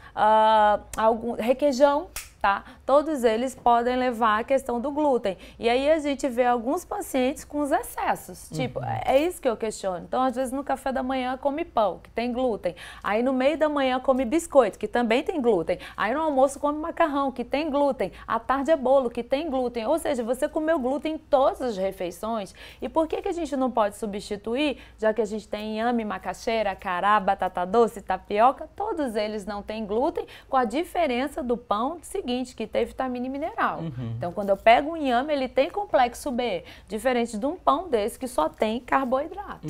requeijão, tá? Todos eles podem levar à questão do glúten. E aí a gente vê alguns pacientes com os excessos. Tipo, é isso que eu questiono. Então, às vezes, no café da manhã come pão, que tem glúten. Aí, no meio da manhã, come biscoito, que também tem glúten. Aí, no almoço, come macarrão, que tem glúten. À tarde é bolo, que tem glúten. Ou seja, você comeu glúten em todas as refeições. E por que a gente não pode substituir, já que a gente tem inhame, macaxeira, acará, batata doce, tapioca? Todos eles não têm glúten, com a diferença do pão seguinte, que tem vitamina e mineral. Então, quando eu pego um inhame, ele tem complexo B, diferente de um pão desse que só tem carboidrato.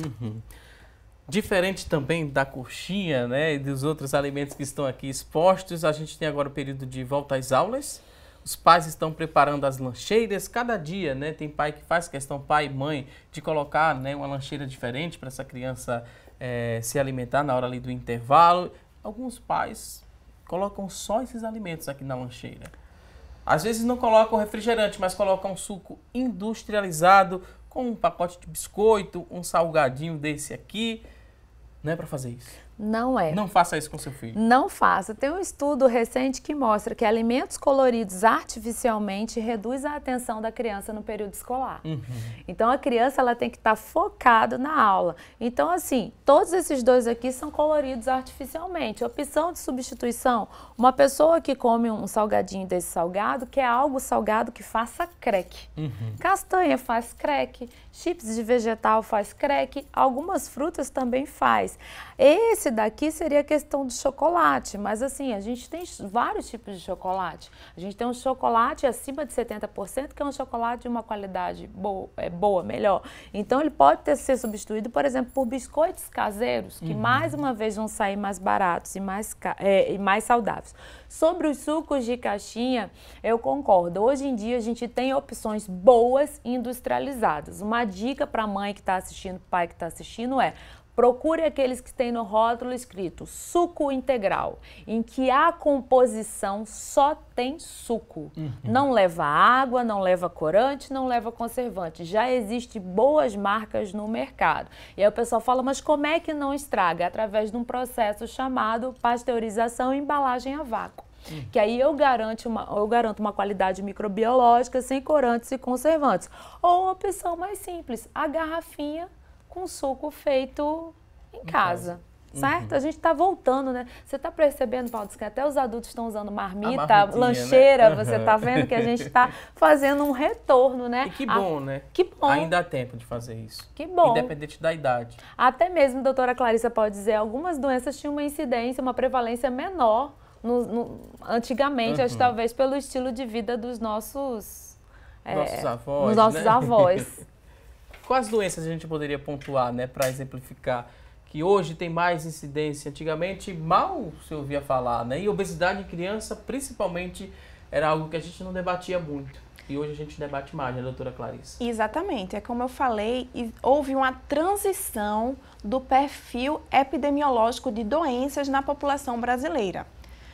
Diferente também da coxinha, né, e dos outros alimentos que estão aqui expostos, a gente tem agora o período de volta às aulas. Os pais estão preparando as lancheiras cada dia, né? Tem pai que faz questão, pai e mãe, de colocar, né, uma lancheira diferente para essa criança se alimentar na hora ali do intervalo. Alguns pais colocam só esses alimentos aqui na lancheira. Às vezes não colocam refrigerante, mas colocam um suco industrializado com um pacote de biscoito, um salgadinho desse aqui. Não é para fazer isso. Não é. Não faça isso com seu filho. Não faça. Tem um estudo recente que mostra que alimentos coloridos artificialmente reduz a atenção da criança no período escolar. Então, a criança ela tem que estar focada na aula. Então, assim, todos esses dois aqui são coloridos artificialmente. Opção de substituição, uma pessoa que come um salgadinho desse salgado, quer algo salgado que faça crack. Castanha faz crack, chips de vegetal faz crack, algumas frutas também faz. Esse esse daqui seria a questão do chocolate, mas assim, a gente tem vários tipos de chocolate. A gente tem um chocolate acima de 70%, que é um chocolate de uma qualidade boa, melhor. Então, ele pode ser substituído, por exemplo, por biscoitos caseiros, que mais uma vez vão sair mais baratos e mais saudáveis. Sobre os sucos de caixinha, eu concordo. Hoje em dia, a gente tem opções boas industrializadas. Uma dica para a mãe que está assistindo, pai que está assistindo é: procure aqueles que têm no rótulo escrito suco integral, em que a composição só tem suco. Não leva água, não leva corante, não leva conservante. Já existem boas marcas no mercado. E aí o pessoal fala, mas como é que não estraga? Através de um processo chamado pasteurização e embalagem a vácuo. Que aí eu garanto uma qualidade microbiológica sem corantes e conservantes. Ou a opção mais simples, a garrafinha com suco feito em casa. Certo? A gente está voltando, né? Você está percebendo, Valdes, que até os adultos estão usando marmita, lancheira, né? Você está vendo que a gente está fazendo um retorno, né? E que bom, né? Que bom. Ainda há tempo de fazer isso. Que bom. Independente da idade. Até mesmo, a doutora Clarissa pode dizer, algumas doenças tinham uma incidência, uma prevalência menor antigamente, acho que talvez pelo estilo de vida dos nossos avós. Dos nossos avós. Quais doenças a gente poderia pontuar, né, para exemplificar que hoje tem mais incidência? Antigamente mal se ouvia falar, né? E obesidade em criança, principalmente, era algo que a gente não debatia muito. E hoje a gente debate mais, né, doutora Clarissa? Exatamente. É como eu falei, houve uma transição do perfil epidemiológico de doenças na população brasileira.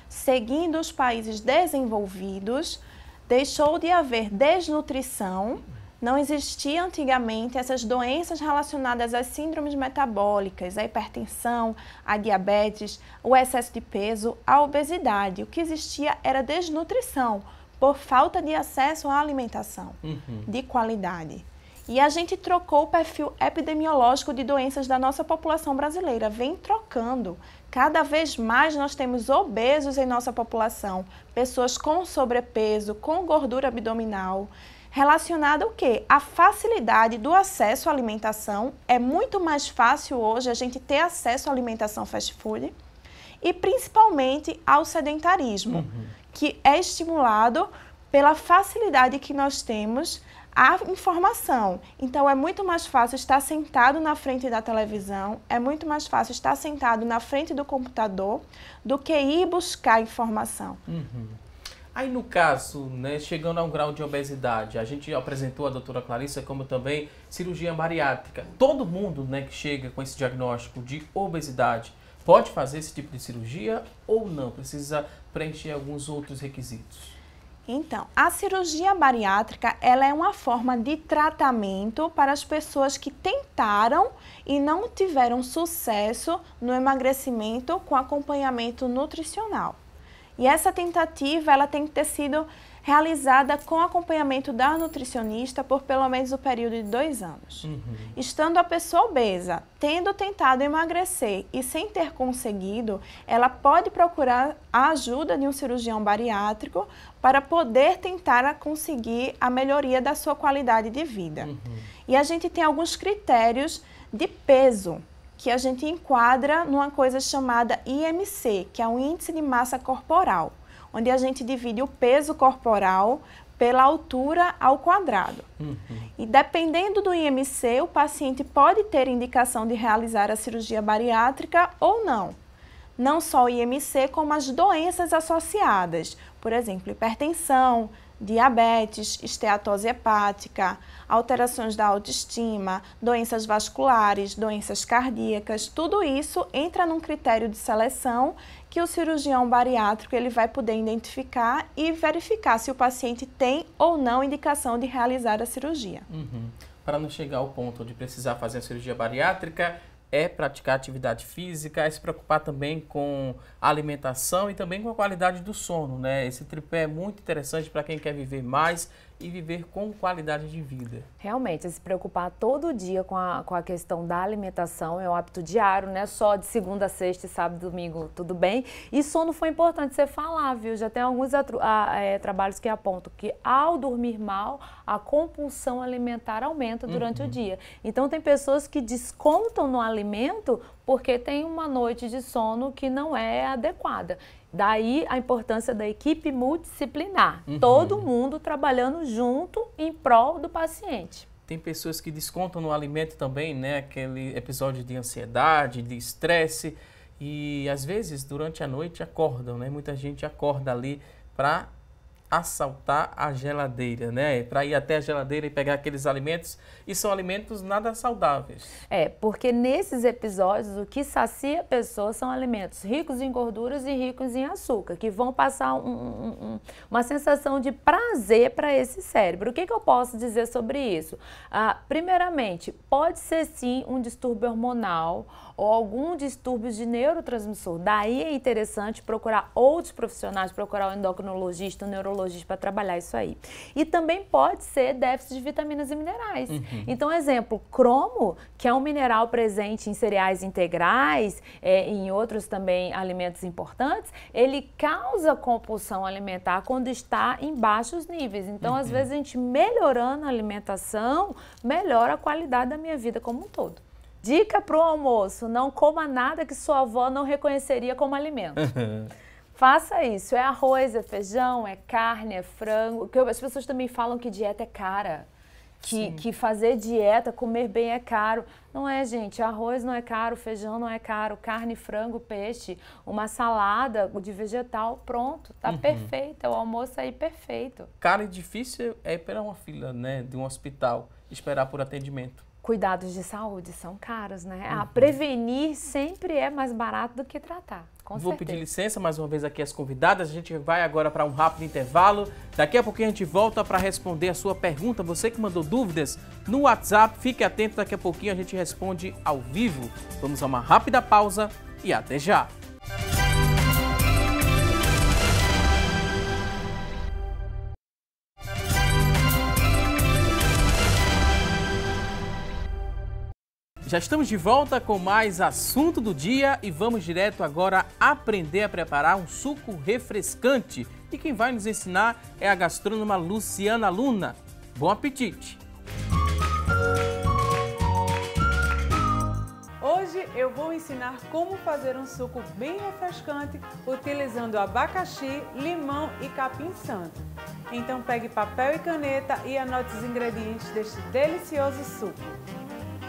Seguindo os países desenvolvidos, deixou de haver desnutrição. Não existia antigamente essas doenças relacionadas às síndromes metabólicas, a hipertensão, a diabetes, o excesso de peso, a obesidade. O que existia era desnutrição, por falta de acesso à alimentação de qualidade. E a gente trocou o perfil epidemiológico de doenças da nossa população brasileira, vem trocando. Cada vez mais nós temos obesos em nossa população, pessoas com sobrepeso, com gordura abdominal. Relacionada ao quê? A facilidade do acesso à alimentação. É muito mais fácil hoje a gente ter acesso à alimentação fast food e principalmente ao sedentarismo, que é estimulado pela facilidade que nós temos à informação. Então, é muito mais fácil estar sentado na frente da televisão, é muito mais fácil estar sentado na frente do computador do que ir buscar informação. Aí, no caso, né, chegando a um grau de obesidade, a gente apresentou a doutora Clarissa como também cirurgia bariátrica. Todo mundo, né, que chega com esse diagnóstico de obesidade pode fazer esse tipo de cirurgia ou não? Precisa preencher alguns outros requisitos? Então, a cirurgia bariátrica, ela é uma forma de tratamento para as pessoas que tentaram e não tiveram sucesso no emagrecimento com acompanhamento nutricional. E essa tentativa, ela tem que ter sido realizada com acompanhamento da nutricionista por pelo menos o período de 2 anos. Estando a pessoa obesa, tendo tentado emagrecer e sem ter conseguido, ela pode procurar a ajuda de um cirurgião bariátrico para poder tentar conseguir a melhoria da sua qualidade de vida. E a gente tem alguns critérios de peso que a gente enquadra numa coisa chamada IMC, que é o Índice de Massa Corporal, onde a gente divide o peso corporal pela altura ao quadrado. E dependendo do IMC, o paciente pode ter indicação de realizar a cirurgia bariátrica ou não. Não só o IMC, como as doenças associadas, por exemplo, hipertensão, diabetes, esteatose hepática, alterações da autoestima, doenças vasculares, doenças cardíacas, tudo isso entra num critério de seleção que o cirurgião bariátrico ele vai poder identificar e verificar se o paciente tem ou não indicação de realizar a cirurgia. Para não chegar ao ponto de precisar fazer a cirurgia bariátrica, é praticar atividade física, é se preocupar também com a alimentação e também com a qualidade do sono, né? Esse tripé é muito interessante para quem quer viver mais e viver com qualidade de vida. Realmente, se preocupar todo dia com a questão da alimentação é um hábito diário, não é só de segunda a sexta e sábado e domingo, tudo bem? E sono foi importante você falar, viu? Já tem alguns trabalhos que apontam que ao dormir mal, a compulsão alimentar aumenta durante o dia. Então tem pessoas que descontam no alimento porque tem uma noite de sono que não é adequada. Daí a importância da equipe multidisciplinar, todo mundo trabalhando junto em prol do paciente. Tem pessoas que descontam no alimento também, né? Aquele episódio de ansiedade, de estresse e às vezes durante a noite acordam, né? Muita gente acorda ali para assaltar a geladeira, né? Para ir até a geladeira e pegar aqueles alimentos, e são alimentos nada saudáveis. Porque nesses episódios o que sacia a pessoa são alimentos ricos em gorduras e ricos em açúcar, que vão passar uma sensação de prazer para esse cérebro. O que eu posso dizer sobre isso? Primeiramente, pode ser sim um distúrbio hormonal ou algum distúrbio de neurotransmissor. Daí é interessante procurar outros profissionais, procurar o endocrinologista, o neurologista para trabalhar isso aí. E também pode ser déficit de vitaminas e minerais. Então, exemplo, cromo, que é um mineral presente em cereais integrais, em outros também alimentos importantes, ele causa compulsão alimentar quando está em baixos níveis. Então, às vezes, a gente melhorando a alimentação, melhora a qualidade da minha vida como um todo. Dica para o almoço, não coma nada que sua avó não reconheceria como alimento. Faça isso, é arroz, é feijão, é carne, é frango. As pessoas também falam que dieta é cara, que fazer dieta, comer bem é caro. Não é, gente, arroz não é caro, feijão não é caro, carne, frango, peixe, uma salada de vegetal, pronto, tá perfeito, é o almoço aí perfeito. Caro e difícil é esperar uma fila, né, de um hospital, esperar por atendimento. Cuidados de saúde são caros, né? Prevenir sempre é mais barato do que tratar, com Vou certeza. pedir licença mais uma vez aqui às convidadas, a gente vai agora para um rápido intervalo. Daqui a pouquinho a gente volta para responder a sua pergunta. Você que mandou dúvidas no WhatsApp, fique atento, daqui a pouquinho a gente responde ao vivo. Vamos a uma rápida pausa e até já! Já estamos de volta com mais assunto do dia e vamos direto agora aprender a preparar um suco refrescante. E quem vai nos ensinar é a gastrônoma Luciana Luna. Bom apetite! Hoje eu vou ensinar como fazer um suco bem refrescante utilizando abacaxi, limão e capim-santo. Então pegue papel e caneta e anote os ingredientes deste delicioso suco.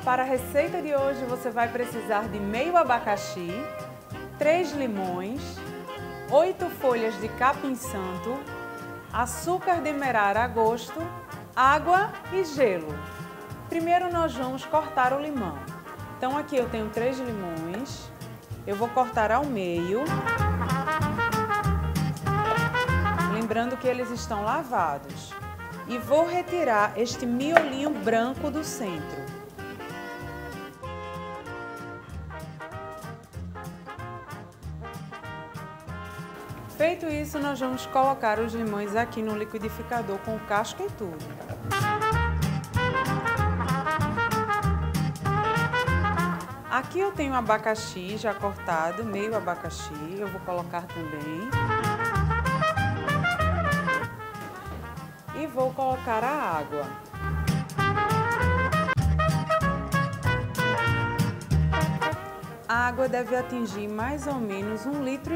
Para a receita de hoje você vai precisar de meio abacaxi, 3 limões, 8 folhas de capim-santo, açúcar demerara a gosto, água e gelo. Primeiro nós vamos cortar o limão. Então aqui eu tenho 3 limões, eu vou cortar ao meio, lembrando que eles estão lavados. E vou retirar este miolinho branco do centro. Feito isso, nós vamos colocar os limões aqui no liquidificador com casca e tudo. Aqui eu tenho abacaxi já cortado, meio abacaxi, eu vou colocar também. E vou colocar a água. A água deve atingir mais ou menos 1,5 litro.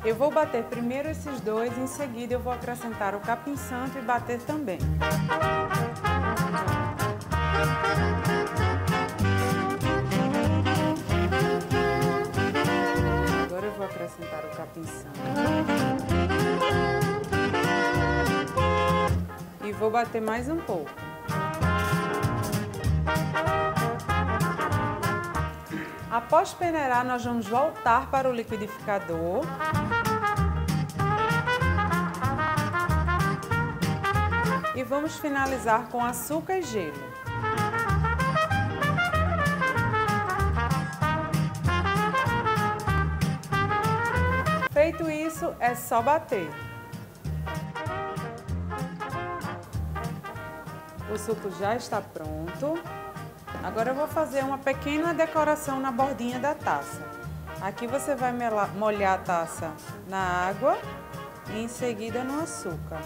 Eu vou bater primeiro esses dois, em seguida eu vou acrescentar o capim-santo e bater também. Agora eu vou acrescentar o capim-santo. E vou bater mais um pouco. Após peneirar, nós vamos voltar para o liquidificador. E vamos finalizar com açúcar e gelo. é só bater. O suco já está pronto. Agora eu vou fazer uma pequena decoração na bordinha da taça. Aqui você vai molhar a taça na água e em seguida no açúcar.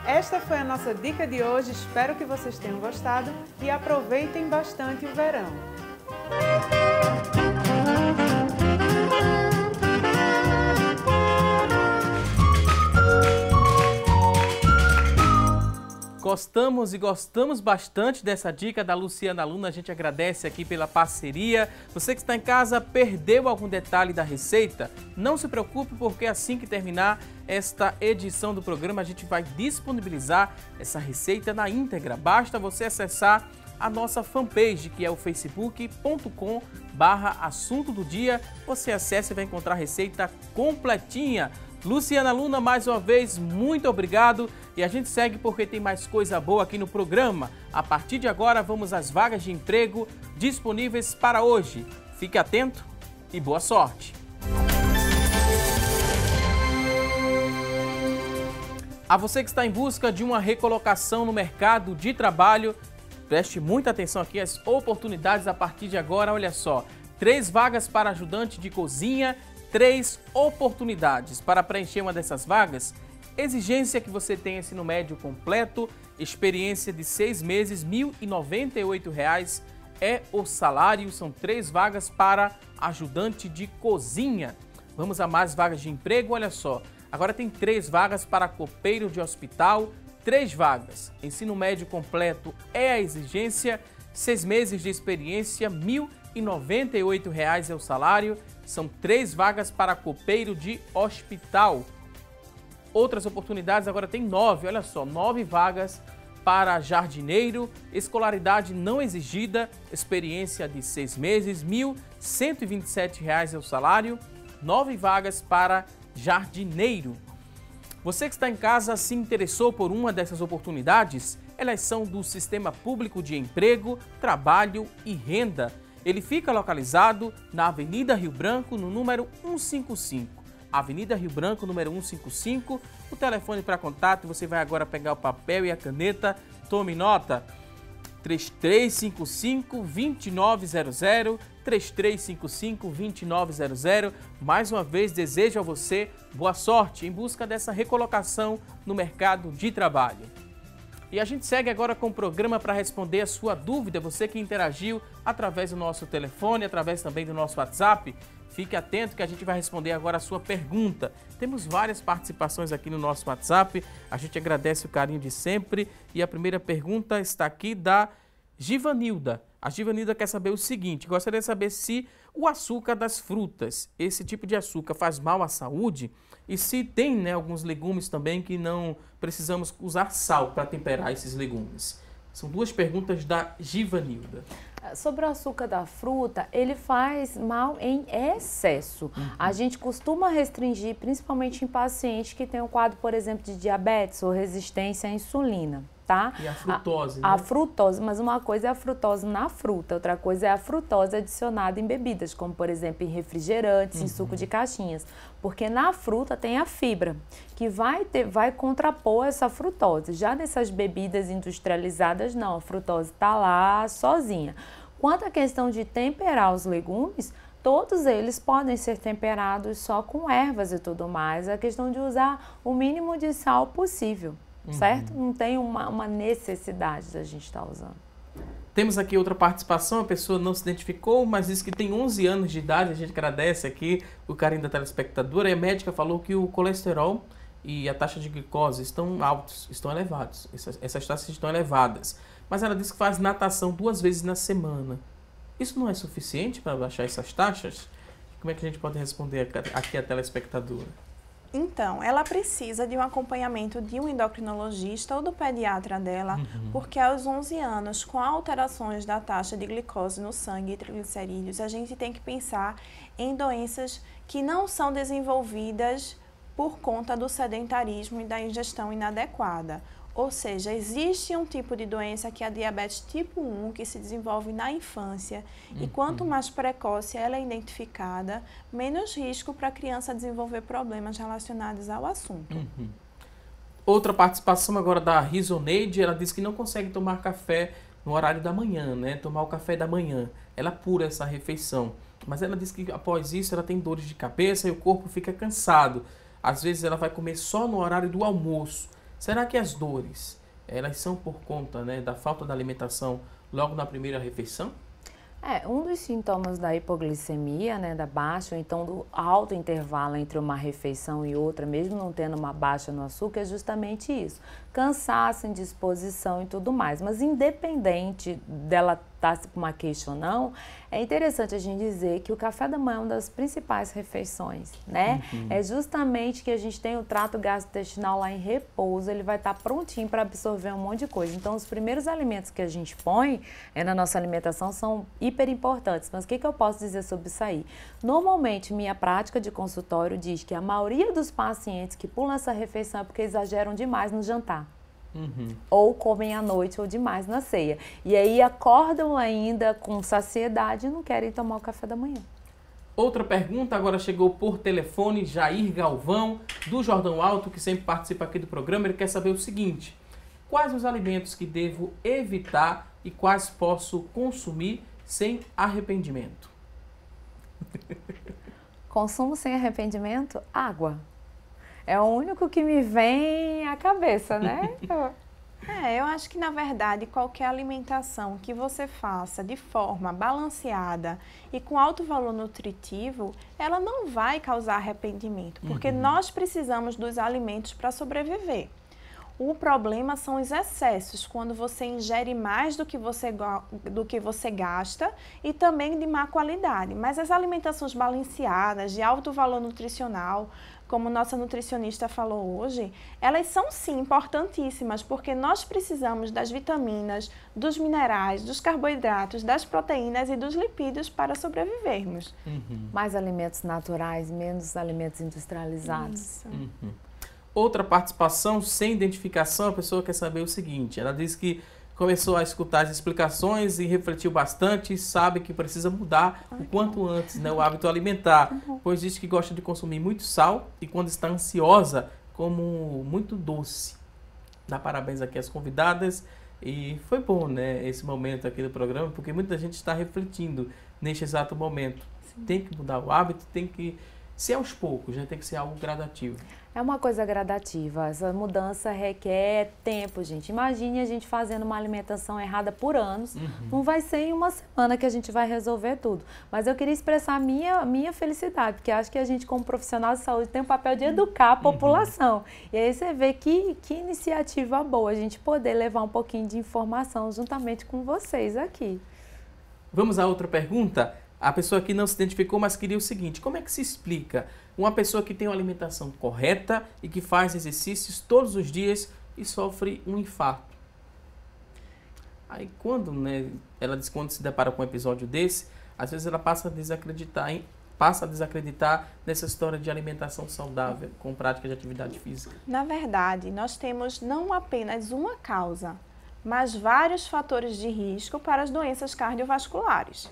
Esta foi a nossa dica de hoje, espero que vocês tenham gostado e aproveitem bastante o verão. Gostamos e gostamos bastante dessa dica da Luciana Luna, a gente agradece aqui pela parceria. Você que está em casa, perdeu algum detalhe da receita? Não se preocupe, porque assim que terminar esta edição do programa, a gente vai disponibilizar essa receita na íntegra. Basta você acessar a nossa fanpage, que é o facebook.com/assunto do dia. Você acessa e vai encontrar a receita completinha. Luciana Luna, mais uma vez, muito obrigado. E a gente segue porque tem mais coisa boa aqui no programa. A partir de agora, vamos às vagas de emprego disponíveis para hoje. Fique atento e boa sorte. A você que está em busca de uma recolocação no mercado de trabalho, preste muita atenção aqui às oportunidades a partir de agora. Olha só, 3 vagas para ajudante de cozinha, 3 oportunidades. Para preencher uma dessas vagas, exigência que você tenha ensino médio completo, experiência de 6 meses, R$ 1.098 é o salário. São 3 vagas para ajudante de cozinha. Vamos a mais vagas de emprego, olha só. Agora tem 3 vagas para copeiro de hospital, 3 vagas. Ensino médio completo é a exigência, 6 meses de experiência, R$ 1.098 é o salário. São 3 vagas para copeiro de hospital. Outras oportunidades, agora tem 9, olha só, 9 vagas para jardineiro, escolaridade não exigida, experiência de 6 meses, R$ 1.127 é o salário. 9 vagas para jardineiro. Você que está em casa se interessou por uma dessas oportunidades? Elas são do Sistema Público de Emprego, Trabalho e Renda. Ele fica localizado na Avenida Rio Branco, no número 155. Avenida Rio Branco, número 155. O telefone para contato, você vai agora pegar o papel e a caneta. Tome nota: 3355-2900, 3355-2900. Mais uma vez, desejo a você boa sorte em busca dessa recolocação no mercado de trabalho. E a gente segue agora com o programa para responder a sua dúvida. Você que interagiu através do nosso telefone, através também do nosso WhatsApp, fique atento que a gente vai responder agora a sua pergunta. Temos várias participações aqui no nosso WhatsApp, a gente agradece o carinho de sempre. E a primeira pergunta está aqui da Givanilda. A Givanilda quer saber o seguinte: gostaria de saber se o açúcar das frutas, esse tipo de açúcar, faz mal à saúde? E se tem, alguns legumes também que não precisamos usar sal para temperar esses legumes. São 2 perguntas da Givanilda. Sobre o açúcar da fruta, ele faz mal em excesso. A gente costuma restringir, principalmente em pacientes que têm um quadro, por exemplo, de diabetes ou resistência à insulina, tá? E a frutose, A frutose, mas uma coisa é a frutose na fruta, outra coisa é a frutose adicionada em bebidas, como, por exemplo, em refrigerantes, em suco de caixinhas. Porque na fruta tem a fibra, que vai contrapor essa frutose. Já nessas bebidas industrializadas, não, a frutose está lá sozinha. Quanto à questão de temperar os legumes, todos eles podem ser temperados só com ervas e tudo mais. É a questão de usar o mínimo de sal possível, certo? Não tem uma necessidade da gente estar usando. Temos aqui outra participação, a pessoa não se identificou, mas disse que tem 11 anos de idade. A gente agradece aqui o carinho da telespectadora. E a médica falou que o colesterol e a taxa de glicose estão altos, estão elevados. Essas taxas estão elevadas. Mas ela disse que faz natação 2 vezes na semana. Isso não é suficiente para baixar essas taxas? Como é que a gente pode responder aqui a telespectadora? Então, ela precisa de um acompanhamento de um endocrinologista ou do pediatra dela, porque aos 11 anos, com alterações da taxa de glicose no sangue e triglicerídeos, a gente tem que pensar em doenças que não são desenvolvidas por conta do sedentarismo e da ingestão inadequada. Ou seja, existe um tipo de doença que é a diabetes tipo 1, que se desenvolve na infância, e quanto mais precoce ela é identificada, menos risco para a criança desenvolver problemas relacionados ao assunto. Outra participação agora da Rizoneide, ela diz que não consegue tomar café no horário da manhã, né? Tomar o café da manhã. Ela pula essa refeição. Mas ela diz que após isso ela tem dores de cabeça e o corpo fica cansado. Às vezes ela vai comer só no horário do almoço. Será que as dores, elas são por conta, né, da falta da alimentação logo na primeira refeição? Um dos sintomas da hipoglicemia, né, da baixa, ou então do alto intervalo entre uma refeição e outra, mesmo não tendo uma baixa no açúcar, é justamente isso. Cansaço, indisposição e tudo mais. Mas independente dela estar com uma queixa ou não, é interessante a gente dizer que o café da manhã é uma das principais refeições, né? É justamente que a gente tem o trato gastrointestinal lá em repouso, ele vai estar prontinho para absorver um monte de coisa. Então, os primeiros alimentos que a gente põe na nossa alimentação são hiper importantes. Mas o que eu posso dizer sobre isso aí? Normalmente, minha prática de consultório diz que a maioria dos pacientes que pulam essa refeição é porque exageram demais no jantar. Ou comem à noite ou demais na ceia. E aí acordam ainda com saciedade e não querem tomar o café da manhã. Outra pergunta agora chegou por telefone, Jair Galvão, do Jordão Alto, que sempre participa aqui do programa. Ele quer saber o seguinte: quais os alimentos que devo evitar e quais posso consumir sem arrependimento? Consumo sem arrependimento? Água. É o único que me vem à cabeça, né? Eu acho que, na verdade, qualquer alimentação que você faça de forma balanceada e com alto valor nutritivo, ela não vai causar arrependimento, porque nós precisamos dos alimentos para sobreviver. O problema são os excessos, quando você ingere mais do que você gasta e também de má qualidade. Mas as alimentações balanceadas, de alto valor nutricional, como nossa nutricionista falou hoje, elas são sim importantíssimas, porque nós precisamos das vitaminas, dos minerais, dos carboidratos, das proteínas e dos lipídios para sobrevivermos. Mais alimentos naturais, menos alimentos industrializados. Outra participação sem identificação, a pessoa quer saber o seguinte: ela diz que começou a escutar as explicações e refletiu bastante e sabe que precisa mudar o quanto antes, né, o hábito alimentar, pois diz que gosta de consumir muito sal e quando está ansiosa, como muito doce. Dá parabéns aqui às convidadas e foi bom, né, esse momento aqui do programa, porque muita gente está refletindo neste exato momento. Tem que mudar o hábito, tem que ser aos poucos, né, tem que ser algo gradativo. É uma coisa gradativa, essa mudança requer tempo, gente. Imagine a gente fazendo uma alimentação errada por anos, não vai ser em uma semana que a gente vai resolver tudo. Mas eu queria expressar a minha felicidade, porque acho que a gente, como profissional de saúde, tem o papel de educar a população. E aí você vê que iniciativa boa a gente poder levar um pouquinho de informação juntamente com vocês aqui. Vamos a outra pergunta? A pessoa aqui não se identificou, mas queria o seguinte: como é que se explica uma pessoa que tem uma alimentação correta e que faz exercícios todos os dias e sofre um infarto? Aí quando, né, ela diz que quando se depara com um episódio desse, às vezes ela passa a desacreditar nessa história de alimentação saudável com prática de atividade física. Na verdade, nós temos não apenas uma causa, mas vários fatores de risco para as doenças cardiovasculares.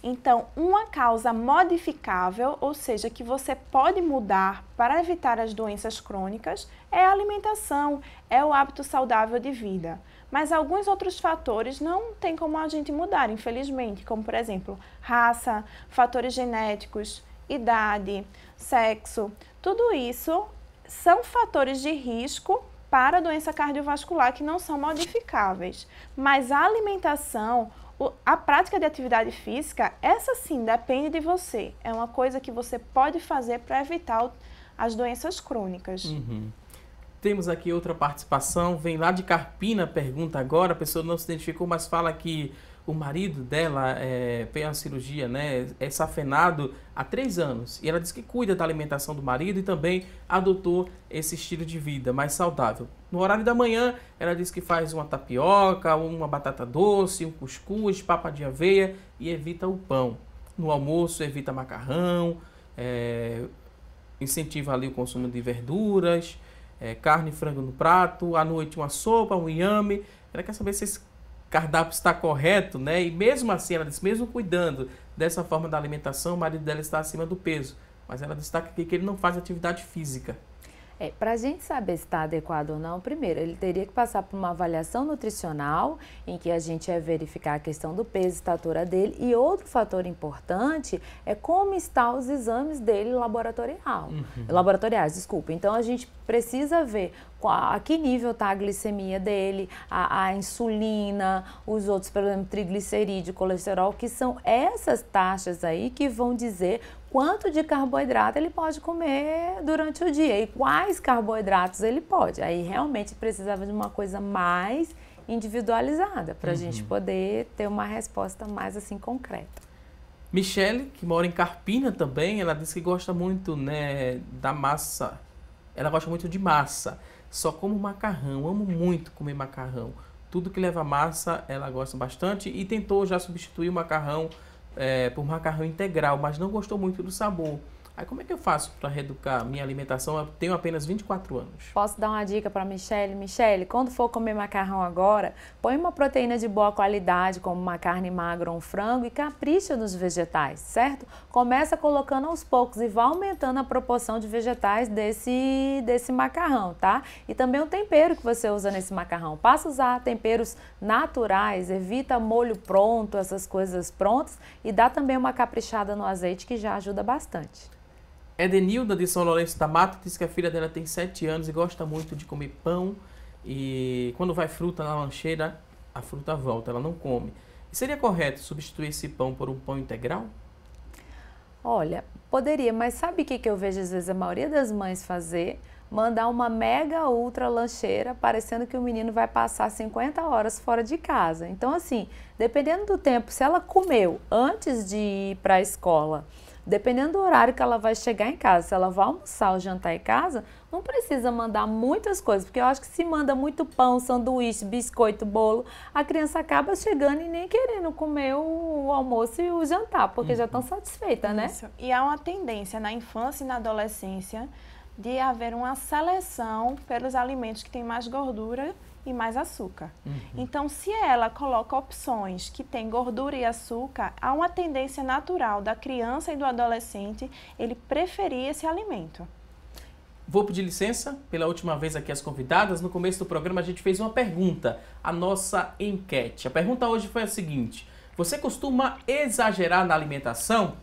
Então, uma causa modificável, ou seja, que você pode mudar para evitar as doenças crônicas, é a alimentação, é o hábito saudável de vida. Mas alguns outros fatores não tem como a gente mudar, infelizmente, como, por exemplo, raça, fatores genéticos, idade, sexo. Tudo isso são fatores de risco para a doença cardiovascular que não são modificáveis. Mas a alimentação, a prática de atividade física, essa sim depende de você. É uma coisa que você pode fazer para evitar as doenças crônicas. Temos aqui outra participação, vem lá de Carpina, pergunta agora, a pessoa não se identificou, mas fala que o marido dela fez uma cirurgia, né, é safenado há 3 anos. E ela diz que cuida da alimentação do marido e também adotou esse estilo de vida mais saudável. No horário da manhã, ela diz que faz uma tapioca, uma batata doce, um cuscuz, papa de aveia e evita o pão. No almoço, evita macarrão, incentiva ali o consumo de verduras, carne e frango no prato, à noite uma sopa, um inhame. Ela quer saber se esse cardápio está correto, né? E mesmo assim, ela diz, mesmo cuidando dessa forma da alimentação, o marido dela está acima do peso. Mas ela destaca aqui que ele não faz atividade física. Para a gente saber se está adequado ou não, primeiro, ele teria que passar por uma avaliação nutricional, em que a gente vai verificar a questão do peso e estatura dele. E outro fator importante é como estão os exames dele laboratoriais, desculpa. Então, a gente precisa ver a que nível está a glicemia dele, a insulina, os outros, por exemplo, triglicerídeo, colesterol, que são essas taxas aí que vão dizer quanto de carboidrato ele pode comer durante o dia e quais carboidratos ele pode. Aí realmente precisava de uma coisa mais individualizada para a gente poder ter uma resposta mais assim concreta. Michele, que mora em Carpina também, ela disse que gosta muito, né, da massa. Ela gosta muito de massa. Só como macarrão, amo muito comer macarrão. Tudo que leva massa ela gosta bastante e tentou já substituir o macarrão por macarrão integral, mas não gostou muito do sabor. Aí como é que eu faço para reeducar minha alimentação? Eu tenho apenas 24 anos. Posso dar uma dica para Michele? Michele, quando for comer macarrão agora, põe uma proteína de boa qualidade, como uma carne magra ou um frango, e capricha nos vegetais, certo? Começa colocando aos poucos e vai aumentando a proporção de vegetais desse macarrão, tá? E também o tempero que você usa nesse macarrão. Passa a usar temperos naturais, evita molho pronto, essas coisas prontas, e dá também uma caprichada no azeite que já ajuda bastante. Edenilda, de São Lourenço da Mata, diz que a filha dela tem 7 anos e gosta muito de comer pão. E quando vai fruta na lancheira, a fruta volta, ela não come. E seria correto substituir esse pão por um pão integral? Olha, poderia, mas sabe o que eu vejo às vezes a maioria das mães fazer? Mandar uma mega ultra lancheira, parecendo que o menino vai passar 50 horas fora de casa. Então assim, dependendo do tempo, se ela comeu antes de ir para a escola, dependendo do horário que ela vai chegar em casa, se ela vai almoçar ou jantar em casa, não precisa mandar muitas coisas, porque eu acho que se manda muito pão, sanduíche, biscoito, bolo, a criança acaba chegando e nem querendo comer o almoço e o jantar, porque já estão satisfeitas, né? Isso. E há uma tendência na infância e na adolescência de haver uma seleção pelos alimentos que têm mais gordura e mais açúcar. Então, se ela coloca opções que têm gordura e açúcar, há uma tendência natural da criança e do adolescente ele preferir esse alimento. Vou pedir licença pela última vez aqui às convidadas. No começo do programa a gente fez uma pergunta, a nossa enquete. A pergunta hoje foi a seguinte: você costuma exagerar na alimentação?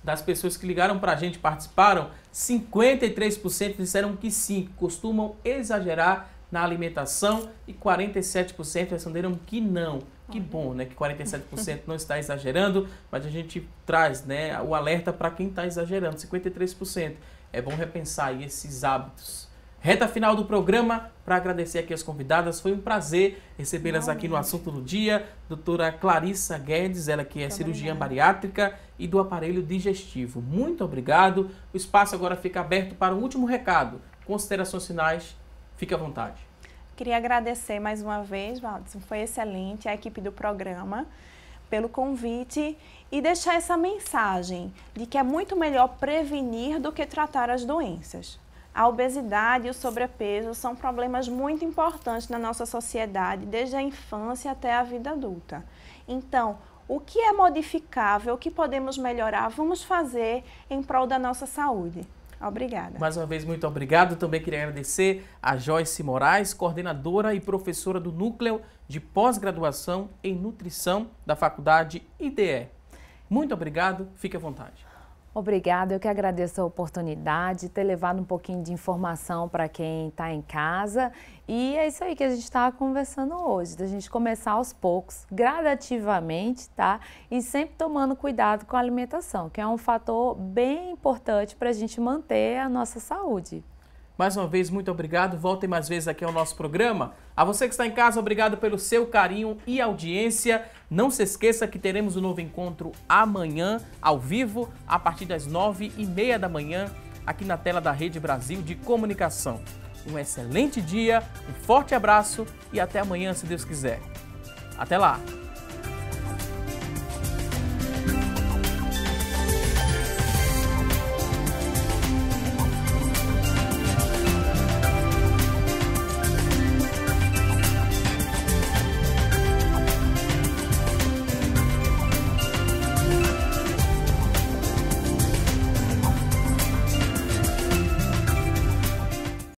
Das pessoas que ligaram pra gente, participaram, 53% disseram que sim, costumam exagerar na alimentação e 47% responderam que não. Que bom, né? Que 47% não está exagerando, mas a gente traz, né, o alerta para quem está exagerando, 53%. É bom repensar aí esses hábitos. Reta final do programa, para agradecer aqui as convidadas. Foi um prazer recebê-las aqui no Assunto do Dia. Doutora Clarissa Guedes, ela que é cirurgiã bariátrica e do aparelho digestivo. Muito obrigado. O espaço agora fica aberto para um último recado. Considerações finais, fique à vontade. Queria agradecer mais uma vez, Valdson, foi excelente, a equipe do programa, pelo convite e deixar essa mensagem de que é muito melhor prevenir do que tratar as doenças. A obesidade e o sobrepeso são problemas muito importantes na nossa sociedade, desde a infância até a vida adulta. Então, o que é modificável, o que podemos melhorar, vamos fazer em prol da nossa saúde. Obrigada. Mais uma vez, muito obrigado. Também queria agradecer a Joyce Moraes, coordenadora e professora do Núcleo de Pós-Graduação em Nutrição da Faculdade IDE. Muito obrigado, fique à vontade. Obrigada, eu que agradeço a oportunidade, ter levado um pouquinho de informação para quem está em casa. E é isso aí que a gente estava conversando hoje, da gente começar aos poucos, gradativamente, tá? E sempre tomando cuidado com a alimentação, que é um fator bem importante para a gente manter a nossa saúde. Mais uma vez, muito obrigado. Voltem mais vezes aqui ao nosso programa. A você que está em casa, obrigado pelo seu carinho e audiência. Não se esqueça que teremos um novo encontro amanhã, ao vivo, a partir das 9h30 da manhã, aqui na tela da Rede Brasil de Comunicação. Um excelente dia, um forte abraço e até amanhã, se Deus quiser. Até lá!